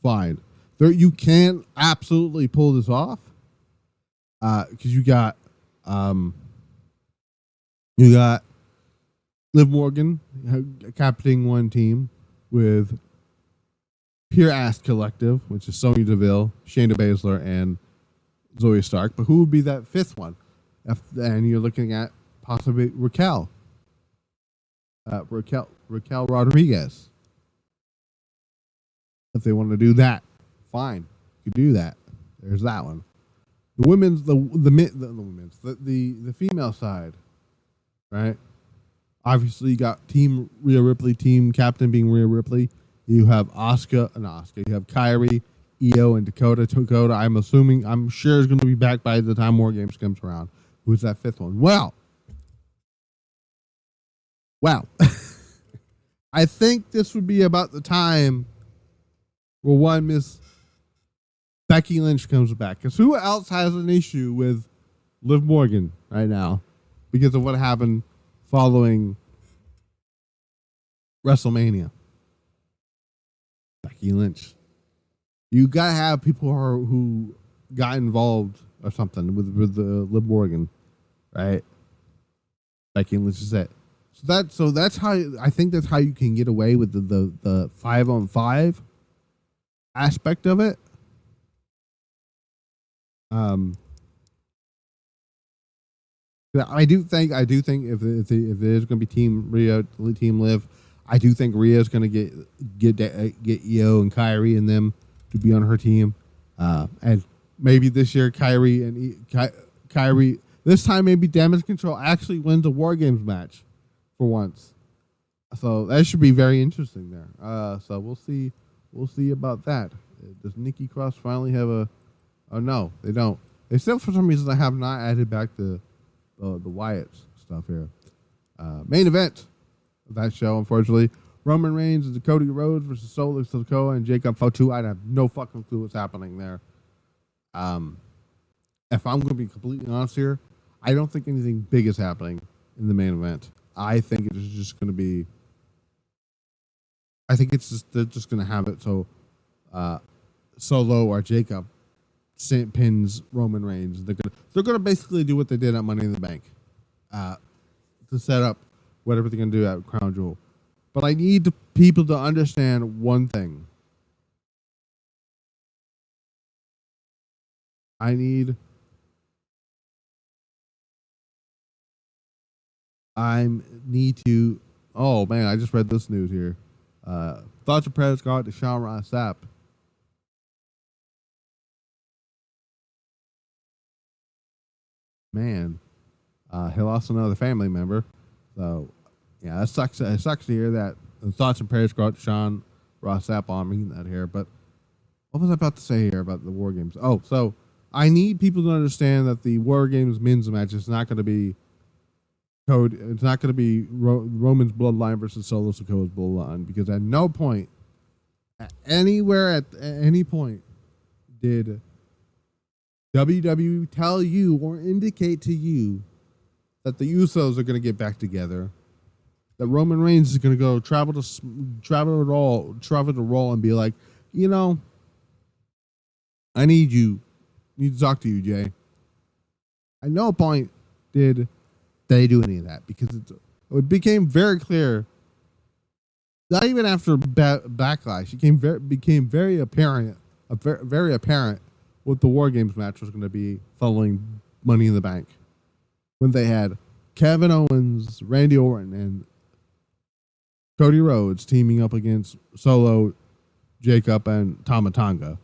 Speaker 1: fine. You can absolutely pull this off because you got Liv Morgan captaining one team with Pure Ass Collective, which is Sonya Deville, Shayna Baszler, and Zoe Stark. But who would be that fifth one? And you're looking at possibly Raquel Rodriguez. If they want to do that, fine, you can do that. There's that one. The women's, the female side, right? Obviously, you got Team Rhea Ripley, team captain being Rhea Ripley. You have Asuka. You have Kairi, Io, and Dakota. I'm sure is going to be back by the time War Games comes around. Who's that fifth one? Well, I think this would be about the time where one Miss Becky Lynch comes back. Because who else has an issue with Liv Morgan right now because of what happened following WrestleMania? Becky Lynch. You gotta have people who got involved or something with Liv Morgan, right? Becky Lynch is it. So that's how I think that's how you can get away with the 5-on-5 aspect of it. I do think if there's going to be Team Rhea, Team Liv, I do think Rhea's going to get Io and Kairi and them to be on her team, and maybe this year Kyrie this time maybe Damage Control actually wins a War Games match for once. So that should be very interesting there. So we'll see about that. Does Nikki Cross finally have a? Oh no, they don't. They still for some reason have not added back the Wyatt's stuff here. Main event of that show, unfortunately, Roman Reigns and Cody Rhodes versus Solo Sikoa and Jacob Fatu. I have no fucking clue what's happening there. If I'm going to be completely honest here, I don't think anything big is happening in the main event. I think it is just going to be. I think they're just going to have it so Solo or Jacob pins Roman Reigns. They're going to basically do what they did at Money in the Bank to set up whatever they're going to do at Crown Jewel. But I need people to understand one thing. I need to. Oh man, I just read this news here. Thoughts of Prez got to Sean Ross Sapp. Man, he lost another family member. So yeah, that sucks. It sucks to hear that. The thoughts and prayers go out to Sean Ross Sapp on me that here. But what was I about to say here about the War Games? Oh, so I need people to understand that the War Games men's match is not going to be code. It's not going to be Roman's bloodline versus Solo Sikoa's bloodline, because at no point, at any point, did WWE tell you or indicate to you that the Usos are going to get back together, that Roman Reigns is going to go travel to Raw and be like, I need to talk to you, Jay. At no point did they do any of that, because it became very clear, not even after Backlash, it became very apparent what the War Games match was going to be following Money in the Bank, when they had Kevin Owens, Randy Orton, and Cody Rhodes teaming up against Solo, Jacob, and Tama Tonga.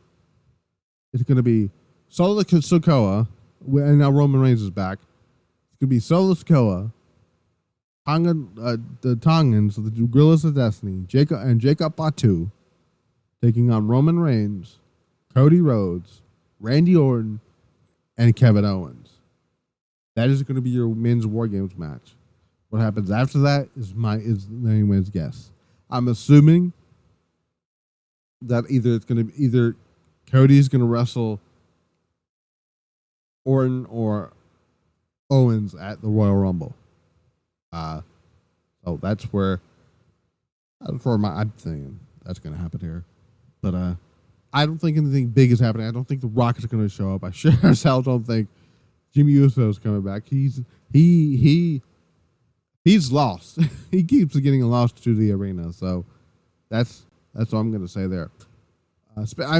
Speaker 1: It's going to be Solo Sikoa, and now Roman Reigns is back. It's going to be Solo Sikoa, the Tongans, the Gorillas of Destiny, Jacob Fatu, taking on Roman Reigns, Cody Rhodes, Randy Orton, and Kevin Owens. That is going to be your men's War Games match. What happens after that is anyone's guess. I'm assuming that either Cody's going to wrestle Orton or Owens at the Royal Rumble. So that's where I'm thinking that's going to happen here. But I don't think anything big is happening. I don't think The Rock is going to show up. I sure as hell don't think Jimmy Uso is coming back. He's lost. He keeps getting lost to the arena. So that's what I'm going to say there.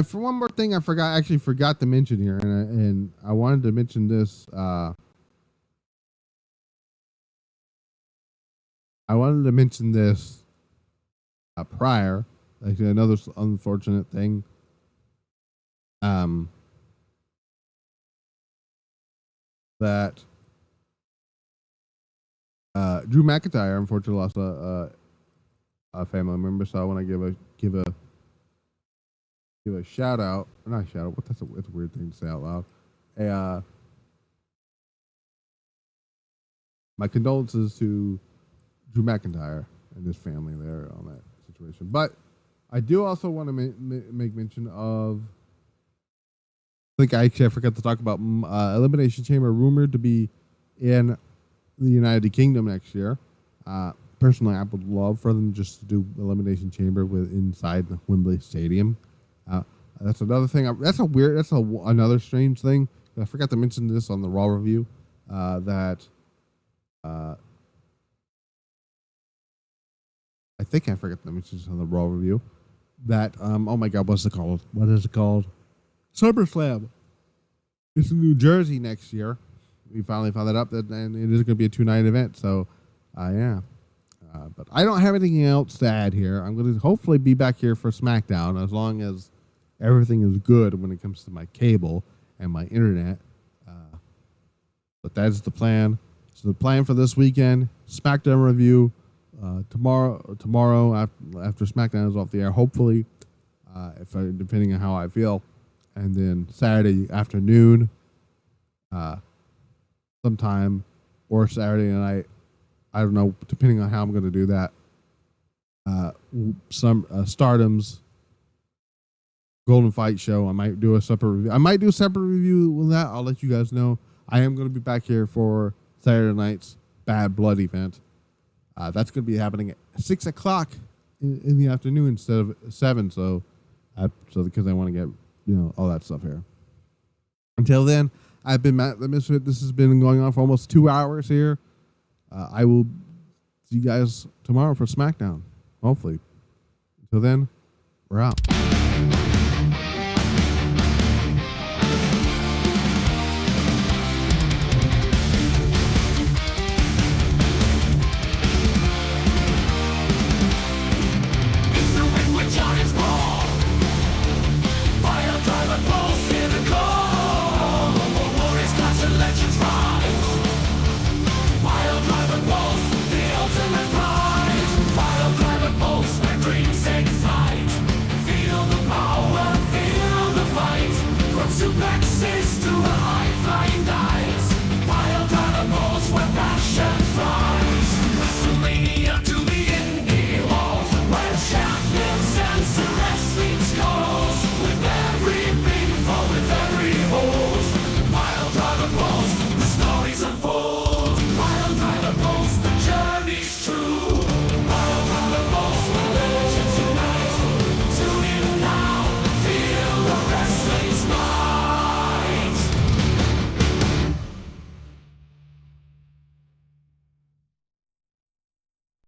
Speaker 1: For one more thing, I forgot to mention here, and I wanted to mention this. Prior, like another unfortunate thing. That Drew McIntyre unfortunately lost a family member, so I want to give a shout out. Not a shout out. It's a weird thing to say out loud. My condolences to Drew McIntyre and his family there on that situation. But I do also want to make mention of. I forgot to talk about Elimination Chamber rumored to be in the United Kingdom next year. Personally, I would love for them just to do Elimination Chamber inside the Wembley Stadium. That's another thing. That's another strange thing. I forgot to mention this on the Raw review. I think I forgot to mention this on the Raw review. That oh my God, what's it called? What is it called? SummerSlam. It's in New Jersey next year. We finally found that up, and it is going to be a 2-night event. So, yeah. But I don't have anything else to add here. I'm going to hopefully be back here for SmackDown as long as everything is good when it comes to my cable. and my internet. But that's the plan. So the plan for this weekend, SmackDown review tomorrow after SmackDown is off the air, hopefully, depending on how I feel. And then Saturday afternoon, sometime, or Saturday night, I don't know, depending on how I'm going to do that. Stardom's Golden Fight show. I might do a separate review. I might do a separate review with that. I'll let you guys know. I am going to be back here for Saturday night's Bad Blood event. That's going to be happening at 6 o'clock in the afternoon instead of 7. So because I want to get all that stuff here. Until then, I've been Matt the Misfit. This has been going on for almost 2 hours here. I will see you guys tomorrow for SmackDown, hopefully. Until then, we're out.